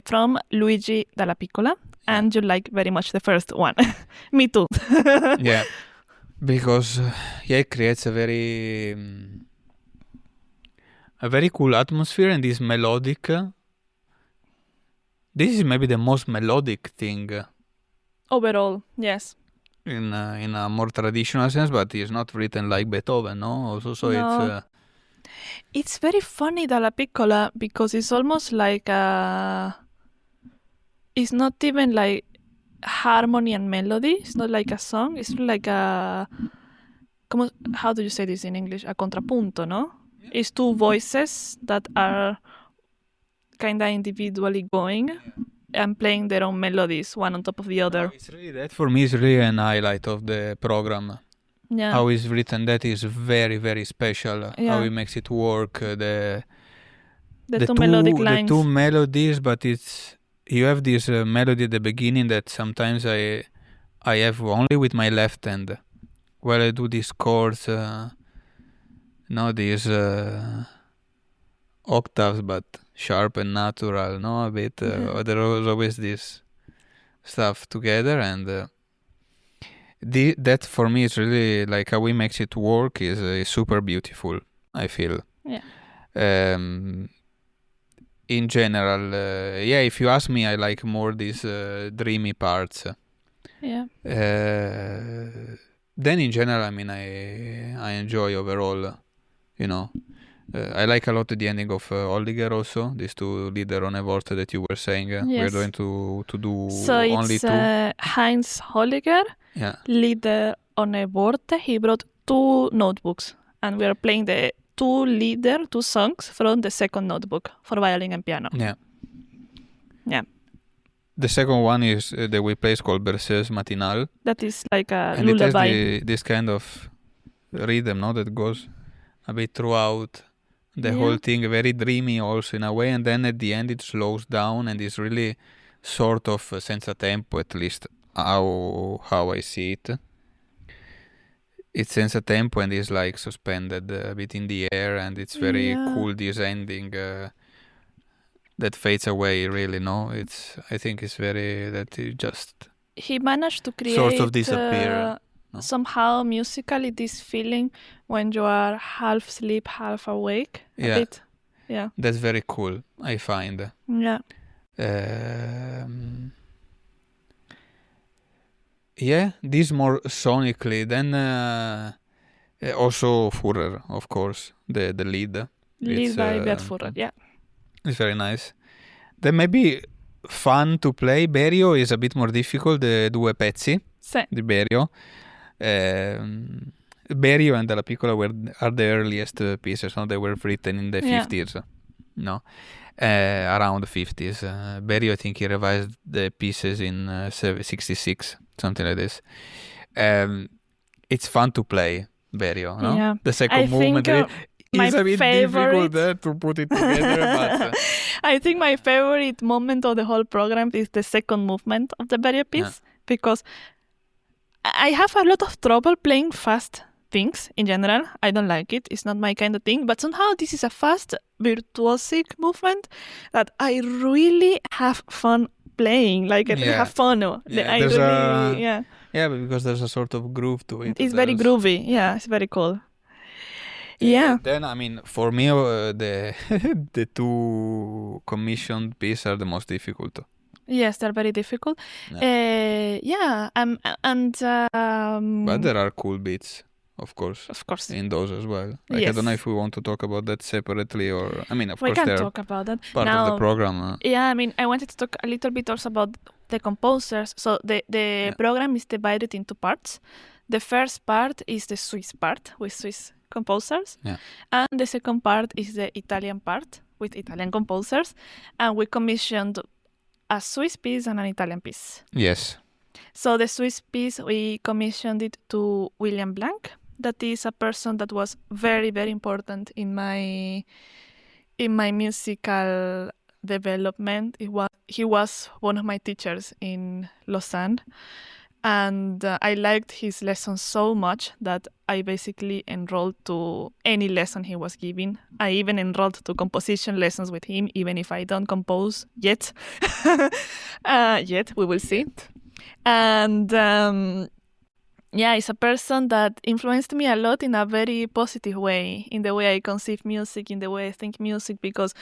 From Luigi Dalla Piccola. And you like very much the first one. Me too. Yeah. Because it creates a very cool atmosphere and is melodic. This is maybe the most melodic thing. Overall, yes. In a more traditional sense, but it's not written like Beethoven, no? Also, so no. It's very funny, Dalla Piccola, because it's almost like it's not even like harmony and melody. It's not like a song. It's like a... How do you say this in English? A contrapunto, no? Yeah. It's two voices that are kind of individually going and playing their own melodies, one on top of the other. No, it's really that for me is really an highlight of the program. Yeah. How it's written, that is very, very special. Yeah. How he makes it work. The two melodic lines. The two melodies, but it's you have this melody at the beginning that sometimes I have only with my left hand. While I do these chords, these octaves, but sharp and natural, a bit. There was always this stuff together, and that for me is really like how he makes it work is super beautiful, I feel. Yeah. In general, if you ask me, I like more these dreamy parts. Yeah. Then in general, I mean, I enjoy overall, I like a lot the ending of Holliger also, these two Lieder ohne Worte that you were saying. We're going to do so only it's two. Heinz Holliger, Lieder ohne Worte. He brought 2 notebooks, and we are playing the 2 songs from the second notebook for violin and piano. Yeah. The second one is that we play is called Berceuse Matinale. That is like a and lullaby. It has this kind of rhythm, that goes a bit throughout the whole thing, very dreamy also in a way, and then at the end it slows down and is really sort of senza tempo, at least how I see it. It's senza tempo and is like suspended a bit in the air, and it's very cool, this ending that fades away, really, I think it's very, that it just... He managed to create... sort of disappear. Somehow musically this feeling when you are half asleep, half awake. A bit. Yeah. That's very cool, I find. Yeah. This more sonically. Then also Führer, of course, the lead. Lead by Beat Führer, yeah. It's very nice. Then maybe fun to play. Berio is a bit more difficult, the due pezzi di Berio. Berio and Della Piccola are the earliest pieces. They were written in the 50s. Around the 50s. Berio, I think he revised the pieces in 66, something like this. It's fun to play Berio, no? Yeah. The second movement is a bit difficult to put it together, but... I think my favorite moment of the whole program is the second movement of the Berio piece, because I have a lot of trouble playing fast things in general. I don't like it. It's not my kind of thing. But somehow this is a fast, virtuosic movement that I really have fun playing. Like, I really have fun. But because there's a sort of groove to it. It's very groovy. Yeah, it's very cool. Yeah. Then, I mean, for me, the 2 commissioned pieces are the most difficult. Yes, they're very difficult. But there are cool bits, of course, in those as well. I don't know if we want to talk about that separately, or we can talk about that part of the program. I wanted to talk a little bit also about the composers. So the program is divided into parts. The first part is the Swiss part with Swiss composers, and the second part is the Italian part with Italian composers, and we commissioned a Swiss piece and an Italian piece. Yes. So the Swiss piece, we commissioned it to William Blanc. That is a person that was very, very important in my musical development. He was one of my teachers in Lausanne, and I liked his lessons so much that I basically enrolled to any lesson he was giving. I even enrolled to composition lessons with him, even if I don't compose yet. We will see. And he's a person that influenced me a lot in a very positive way, in the way I conceive music, in the way I think music, because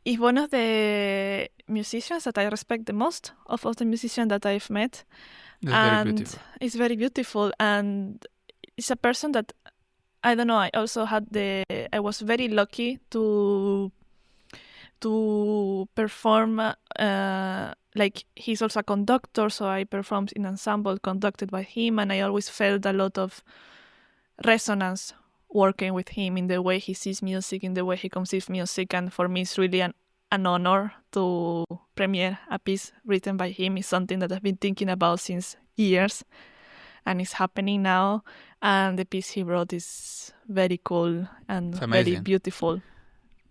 he's one of the musicians that I respect the most of all the musicians that I've met. That's very beautiful. It's very beautiful, and it's a person that, I don't know, I was very lucky to perform, like, he's also a conductor, so I performed in ensemble conducted by him, and I always felt a lot of resonance working with him in the way he sees music, in the way he conceives music, and for me it's really an honor to premiere a piece written by him. It's something that I've been thinking about since years, and it's happening now, and the piece he wrote is very cool and very beautiful.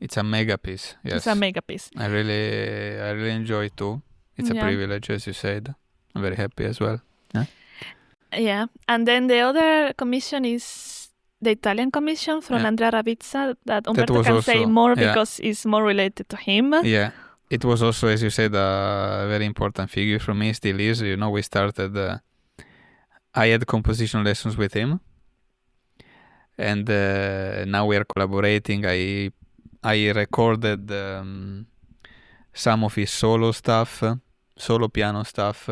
It's a mega piece. Yes. It's a mega piece. I really enjoy it too. It's a privilege, as you said. I'm very happy as well. Yeah. And then the other commission is the Italian commission from Andrea Ravizza that Umberto can say more because it's more related to him. Yeah. It was also, as you said, a very important figure for me. Still is. We started... I had composition lessons with him. And now we are collaborating. I recorded some of his solo piano stuff.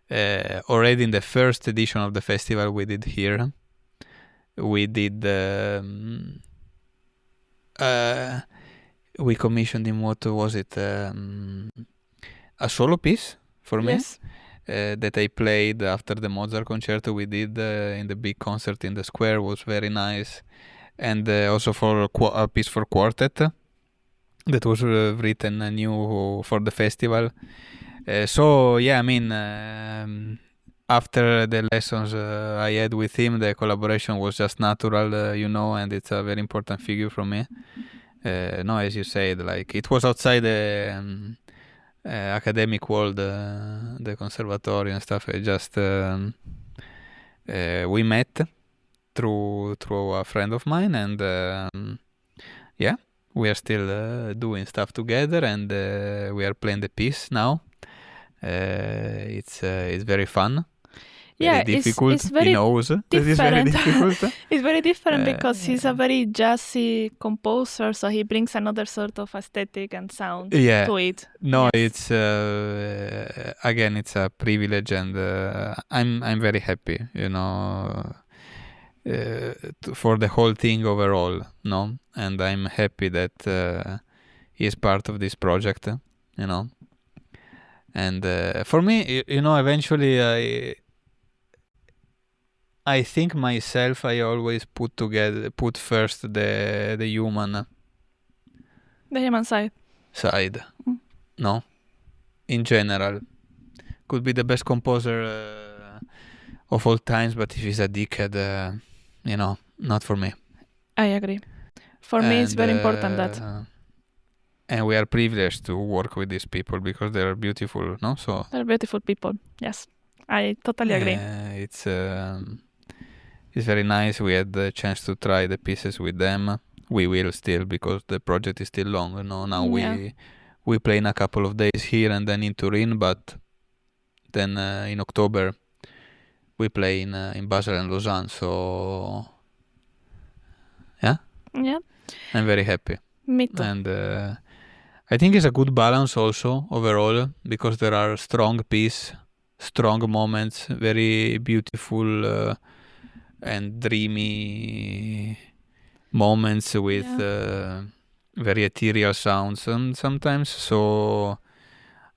Already in the first edition of the festival we did here. We did... we commissioned him, what was it? A solo piece for me. Yes. That I played after the Mozart concerto we did in the big concert in the square. Was very nice. And also for a piece for quartet that was written new for the festival. After the lessons I had with him, the collaboration was just natural, and it's a very important figure for me. As you said, like it was outside the academic world, the conservatory and stuff. We met through a friend of mine, and we are still doing stuff together, and we are playing the piece now. It's very fun. Yeah, very difficult. It's very different. It's very difficult. It's very different because he's a very jazzy composer, so he brings another sort of aesthetic and sound to it. No, it's again, it's a privilege, and I'm very happy, for the whole thing overall, no, and I'm happy that he is part of this project, and for me, eventually I think myself, I always put first the human side. No, in general, could be the best composer of all times, but if he's a dickhead, not for me. I agree. For me, it's very important that. And we are privileged to work with these people because they are beautiful, no? So they're beautiful people. Yes, I totally agree. It's very nice. We had the chance to try the pieces with them. We will still, because the project is still long. Now we play in a couple of days here and then in Turin, but then in October we play in Basel and Lausanne. So I'm very happy. Me too. And I think it's a good balance also overall, because there are strong pieces, strong moments, very beautiful and dreamy moments with very ethereal sounds and sometimes. So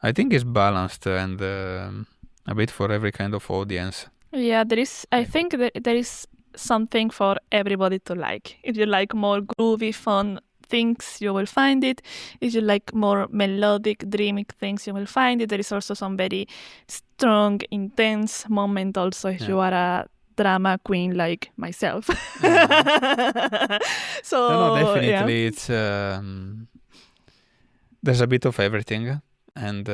I think it's balanced and a bit for every kind of audience. Yeah, I think there is something for everybody to like. If you like more groovy, fun things, you will find it. If you like more melodic, dreamy things, you will find it. There is also some very strong, intense moment also if you are a drama queen like myself. So no, definitely it's there's a bit of everything, and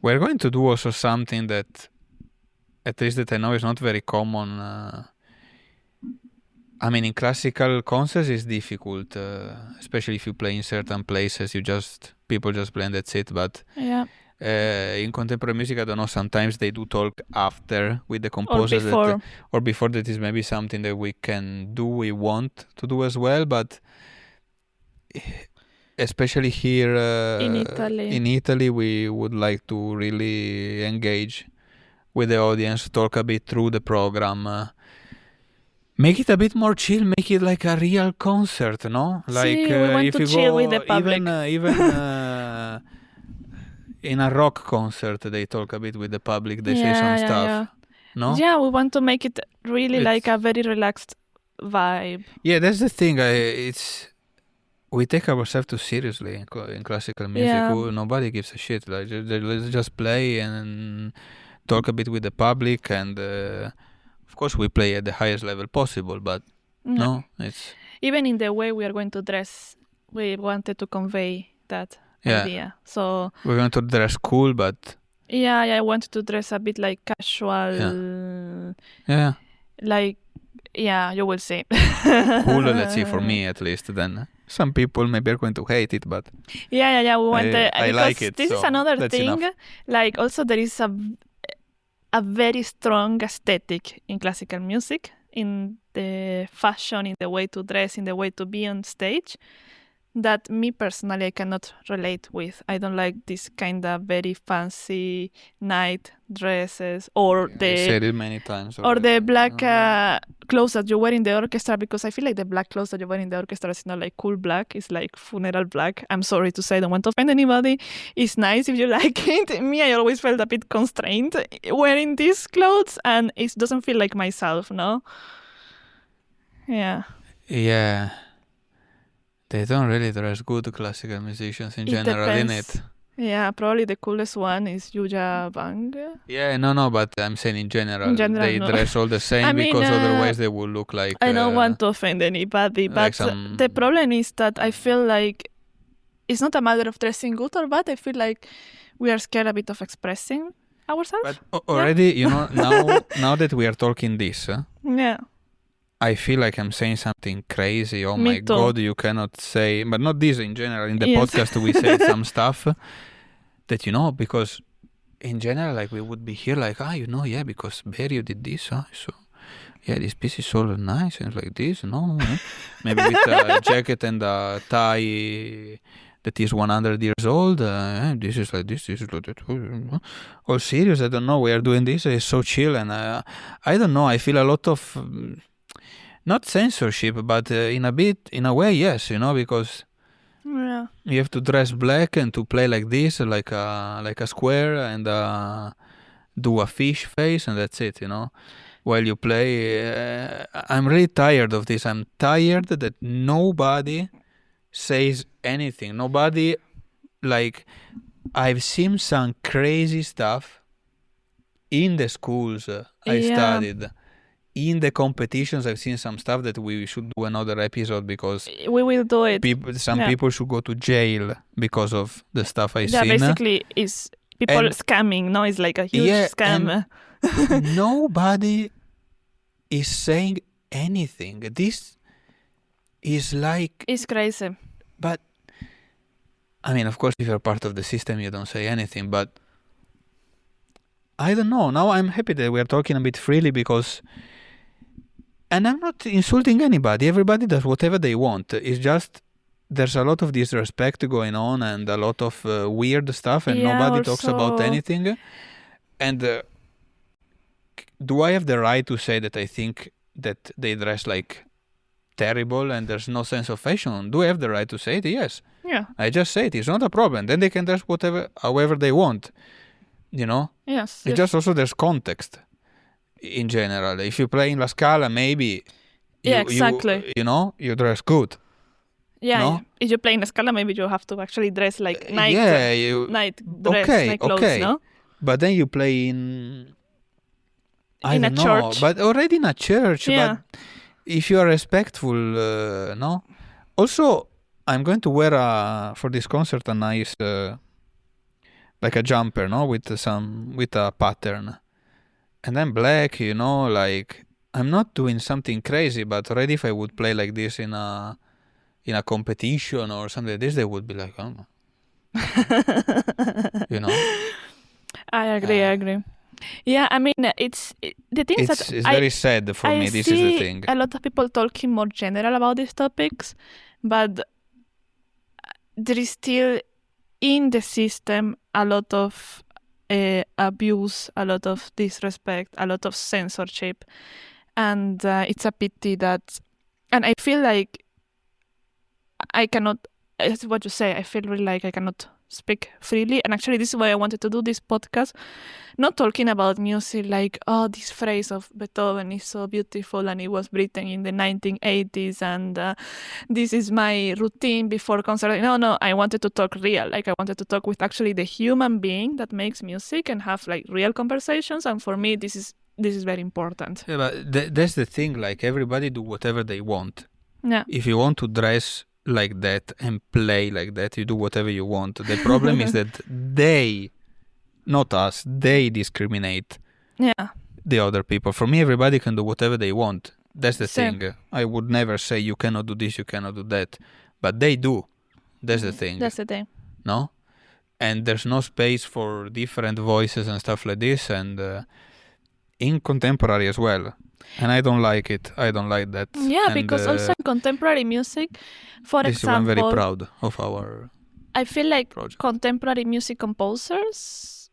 we're going to do also something that, at least that I know, is not very common. In classical concerts it's difficult, especially if you play in certain places. People just play and that's it. But in contemporary music, I don't know, sometimes they do talk after with the composers, or before. That is maybe something that we want to do as well, but especially here in Italy, we would like to really engage with the audience, talk a bit through the program, make it a bit more chill, make it like a real concert, no? Like we want if to you chill go with the public. even in a rock concert, they talk a bit with the public. They say some stuff. Yeah. No? Yeah, we want to make it really like a very relaxed vibe. Yeah, that's the thing. We take ourselves too seriously in classical music. Yeah. Nobody gives a shit. Like, let's just play and talk a bit with the public, and of course we play at the highest level possible. But no, it's even in the way we are going to dress, we wanted to convey that idea. So we're going to dress cool, but I wanted to dress a bit like casual. Yeah. Like, you will see. Cool, let's see, for me at least. Then some people maybe are going to hate it, but we want. I like it. This is another thing. Enough. Like, also there is a very strong aesthetic in classical music, in the fashion, in the way to dress, in the way to be on stage, that me personally I cannot relate with. I don't like this kind of very fancy night dresses or I said it many times. Or the black clothes that you wear in the orchestra, because I feel like the black clothes that you wear in the orchestra is not like cool black, it's like funeral black. I'm sorry to say, I don't want to offend anybody. It's nice if you like it. Me, I always felt a bit constrained wearing these clothes, and it doesn't feel like myself, no? Yeah. They don't really dress good, classical musicians in general, innit? Yeah, probably the coolest one is Yuja Bang. Yeah, no, but I'm saying in general they no. dress all the same, because otherwise they will look like... I don't want to offend anybody, but the problem is that I feel like it's not a matter of dressing good or bad. I feel like we are scared a bit of expressing ourselves. But already, now that we are talking this... I feel like I'm saying something crazy. Oh my God, you cannot say... But not this in general. In the podcast, we say some stuff that, because in general, like, we would be here like, because Berio did this, so... Yeah, this piece is so nice and like this, maybe with a jacket and a tie that is 100 years old. This is like this is like that. All serious, I don't know. We are doing this. It's so chill, and I don't know. I feel a lot of... not censorship, but in a way, yes, because you have to dress black and to play like this, like a square, and do a fish face, and that's it, while you play. I'm really tired of this. I'm tired that nobody says anything. Nobody, like, I've seen some crazy stuff in the schools I studied. In the competitions, I've seen some stuff that we should do another episode, because we will do it. People should go to jail because of the stuff I seen. Yeah, basically, is people scamming. No, it's like a huge scam. Nobody is saying anything. This is like... It's crazy. But, I mean, of course, if you're part of the system, you don't say anything, but I don't know. Now I'm happy that we're talking a bit freely, because... And I'm not insulting anybody. Everybody does whatever they want. It's just there's a lot of disrespect going on and a lot of weird stuff, and nobody talks about anything. And do I have the right to say that I think that they dress like terrible and there's no sense of fashion? Do I have the right to say it? Yes. Yeah. I just say it. It's not a problem. Then they can dress however they want. Yes. It's just also there's context. In general, if you play in La Scala, maybe exactly. You dress good. Yeah, no? If you play in La Scala, maybe you have to actually dress like night dress, night clothes, no? But then you play in a church. But already in a church. Yeah. But if you are respectful, no. Also, I'm going to wear for this concert a nice like a jumper, no, with a pattern. And then black, like, I'm not doing something crazy, but already if I would play like this in a competition or something like this, they would be like, oh. I agree. Yeah, I mean, the thing is that it's very sad for me. This is the thing. A lot of people talking more general about these topics, but there is still in the system a lot of abuse, a lot of disrespect, a lot of censorship, and it's a pity that, and I feel like I cannot, as what you say, I feel really like I cannot speak freely, and actually this is why I wanted to do this podcast, not talking about music like, oh, this phrase of Beethoven is so beautiful and it was written in the 1980s and this is my routine before concert. No, I wanted to talk real, like I wanted to talk with actually the human being that makes music and have like real conversations, and for me this is very important. Yeah, but that's the thing, like everybody do whatever they want. Yeah. If you want to dress like that and play like that, you do whatever you want. The problem is that they, not us, they discriminate Yeah. the other people. For me, everybody can do whatever they want. That's the Same. thing. I would never say you cannot do this, you cannot do that. But they do. That's the thing. That's the thing. No? And there's no space for different voices and stuff like this. And in contemporary as well. And I don't like it. I don't like that. Yeah, and, because also in contemporary music, for this example, I'm very proud of our I feel like project. contemporary music composers,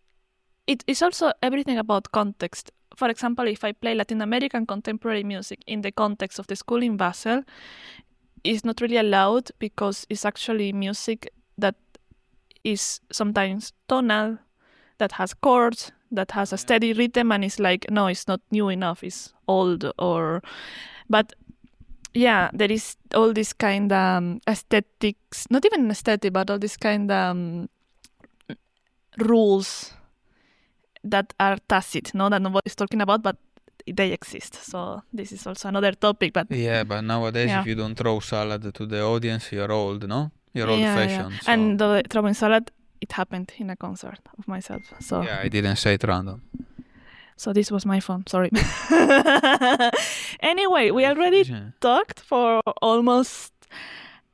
it is also everything about context. For example, if I play Latin American contemporary music in the context of the school in Basel, it's not really allowed because it's actually music that is sometimes tonal, that has chords, that has a steady rhythm, and it's like, no, it's not new enough, it's old. But yeah, there is all this kind of aesthetics, not even aesthetic, but all this kind of rules that are tacit, no, that nobody's talking about, but they exist. So this is also another topic. But yeah, but nowadays Yeah. if you don't throw salad to the audience, you're old, no? You're old-fashioned. So. And the throwing salad, it happened in a concert of myself. So Yeah, I didn't say it random. So this was my phone, sorry. Anyway, we already Yeah. talked for almost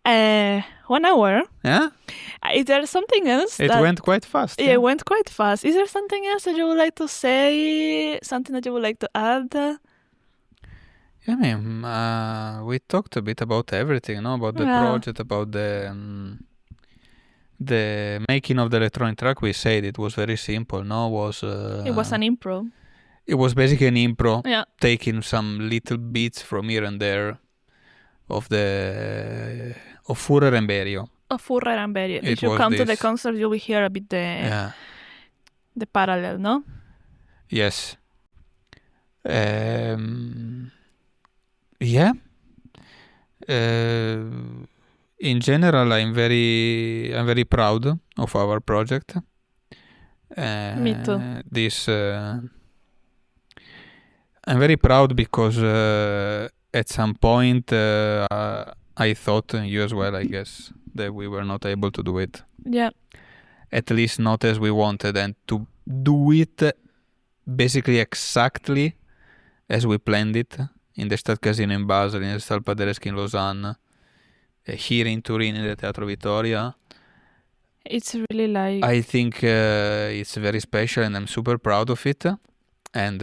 1 hour. Yeah? Is there something else? It went quite fast. Yeah, it went quite fast. Is there something else that you would like to say? Something that you would like to add? Yeah, I mean, we talked a bit about everything, no? About the Yeah. project, about the making of the electronic track. We said it was very simple, no? It was an improv. It was basically an impro, Yeah. taking some little bits from here and there of Führer and Berio. Of Führer and Berio. It If you was come to the this. concert, you will hear a bit Yeah. the parallel, no? Yes. Yeah. In general, I'm very proud of our project. Me too. I'm very proud because at some point I thought, and you as well, I guess, that we were not able to do it. Yeah. At least not as we wanted, and to do it basically exactly as we planned it in the Stadtcasino in Basel, in the Stalpadereschi in Lausanne, here in Turin in the Teatro Vittoria. It's really like... I think it's very special and I'm super proud of it. And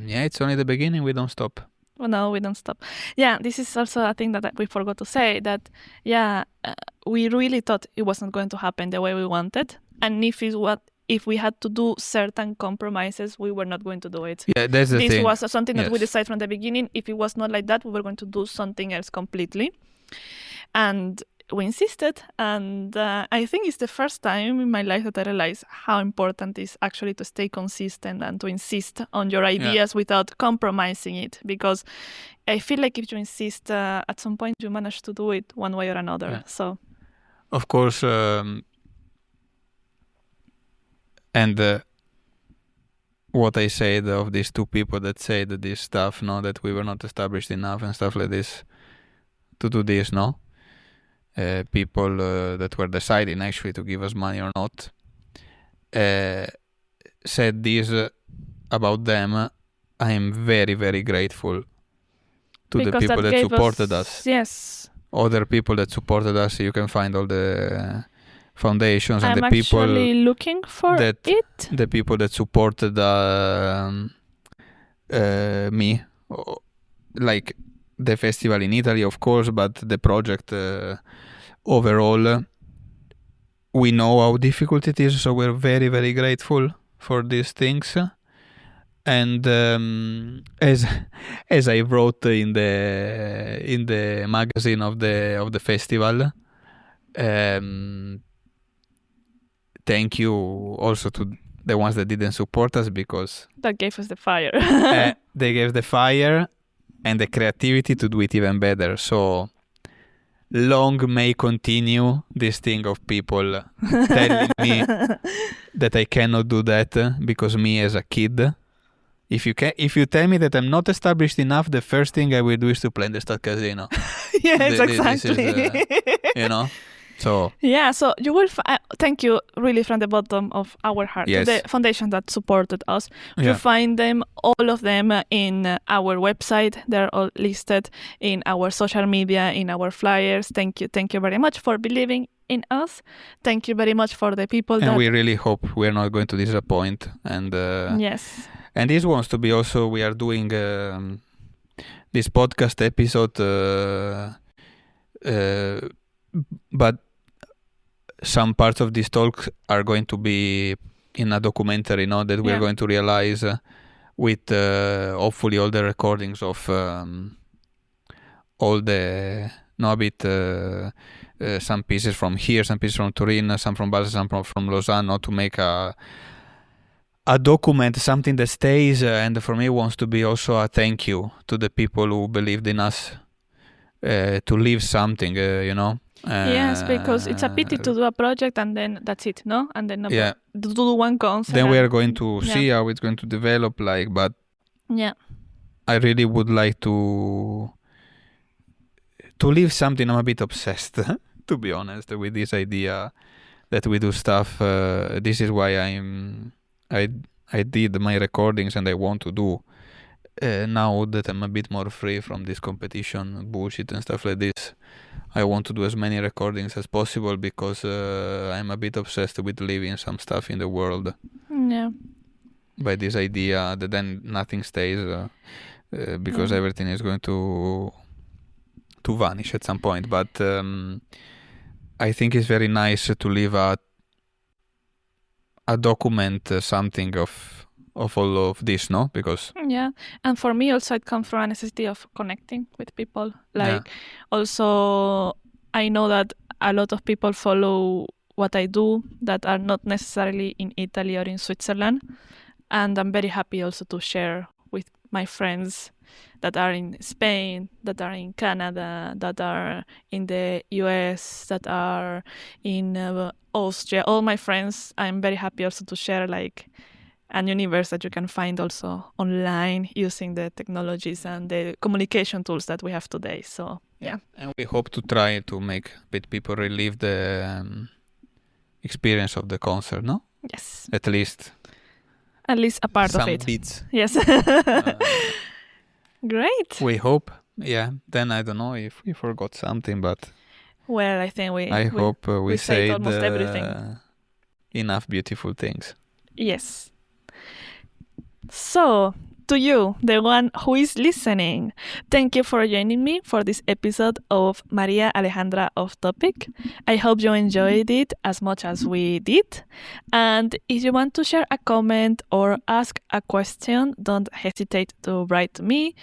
yeah, it's only the beginning, we don't stop. Well, no, we don't stop. Yeah, this is also a thing that we forgot to say, that, we really thought it wasn't going to happen the way we wanted. And if we had to do certain compromises, we were not going to do it. Yeah, that's the This thing. was something that we Yes. decided from the beginning. If it was not like that, we were going to do something else completely. And we insisted. And I think it's the first time in my life that I realized how important it is actually to stay consistent and to insist on your ideas without compromising it. Because I feel like if you insist, at some point you manage to do it one way or another. Yeah. So Of course, and what I said of these two people that said this stuff, no, that we were not established enough and stuff like this to do this, no? People that were deciding actually to give us money or not said this about them. I am very, very grateful to the because people that gave supported us. Yes. Other people that supported us, you can find all the foundations and I'm the people actually looking for that- it. the people that supported me, like the festival in Italy, of course, but the project overall. We know how difficult it is, so we're very, very grateful for these things. And as I wrote in the magazine of the festival, thank you also to the ones that didn't support us, because That gave us the fire. they gave the fire and the creativity to do it even better. So long may continue this thing of people telling me that I cannot do that, because me as a kid if you tell me that I'm not established enough, the first thing I will do is to play in the Stad Casino. Yes, exactly. This is, so yeah, so you will thank you really from the bottom of our heart to the foundation that supported us. You find them, all of them, in our website. They're all listed in our social media, in our flyers. Thank you very much for believing in us. Thank you very much for the people and we really hope we're not going to disappoint. And yes, and this wants to be also, we are doing this podcast episode, but some parts of these talks are going to be in a documentary, that we're going to realize with hopefully all the recordings of all the some pieces from here, some pieces from Turin, some from Basel, some from Lausanne, to make a document, something that stays. And for me, wants to be also a thank you to the people who believed in us to leave something, yes, because it's a pity to do a project and then that's it, no? And then to do one concert. Then we are going to see how it's going to develop, but I really would like to leave something. I'm a bit obsessed, to be honest, with this idea that we do stuff. This is why I did my recordings, and I want to do now that I'm a bit more free from this competition bullshit and stuff like this. I want to do as many recordings as possible because I'm a bit obsessed with leaving some stuff in the world. Yeah. By this idea that then nothing stays because everything is going to vanish at some point. But I think it's very nice to leave a document, something of all of this, no? Because and for me also it comes from a necessity of connecting with people. Also I know that a lot of people follow what I do that are not necessarily in Italy or in Switzerland, and I'm very happy also to share with my friends that are in Spain, that are in Canada, that are in the US, that are in Austria. All my friends, I'm very happy also to share an universe that you can find also online using the technologies and the communication tools that we have today. So and we hope to try to make people relive the experience of the concert, no? Yes. At least a part of it. Some bits. Yes. Great. We hope. Yeah. Then I don't know if we forgot something, but well, I think I hope we said almost everything. Enough beautiful things. Yes. So, to you, the one who is listening, thank you for joining me for this episode of María Alejandra Off-Topic. I hope you enjoyed it as much as we did. And if you want to share a comment or ask a question, don't hesitate to write to me.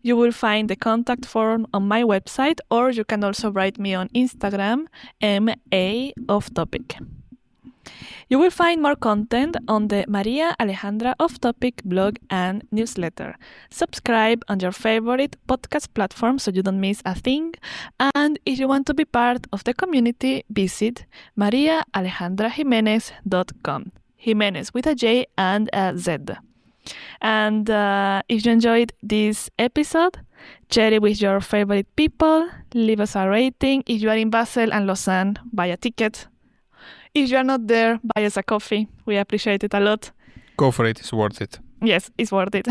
You will find the contact form on my website, or you can also write me on Instagram, MA Off-Topic. You will find more content on the María Alejandra Off-Topic blog and newsletter. Subscribe on your favorite podcast platform so you don't miss a thing. And if you want to be part of the community, visit mariaalejandrajimenez.com. Jimenez with a J and a Z. And if you enjoyed this episode, share it with your favorite people. Leave us a rating. If you are in Basel and Lausanne, buy a ticket. If you are not there, buy us a coffee. We appreciate it a lot. Go for it. It's worth it. Yes, it's worth it.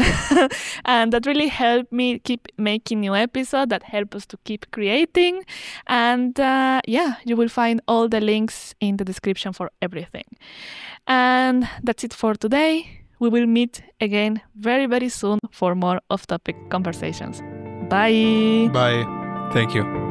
And that really helped me keep making new episodes, that help us to keep creating. And you will find all the links in the description for everything. And that's it for today. We will meet again very, very soon for more off-topic conversations. Bye. Bye. Thank you.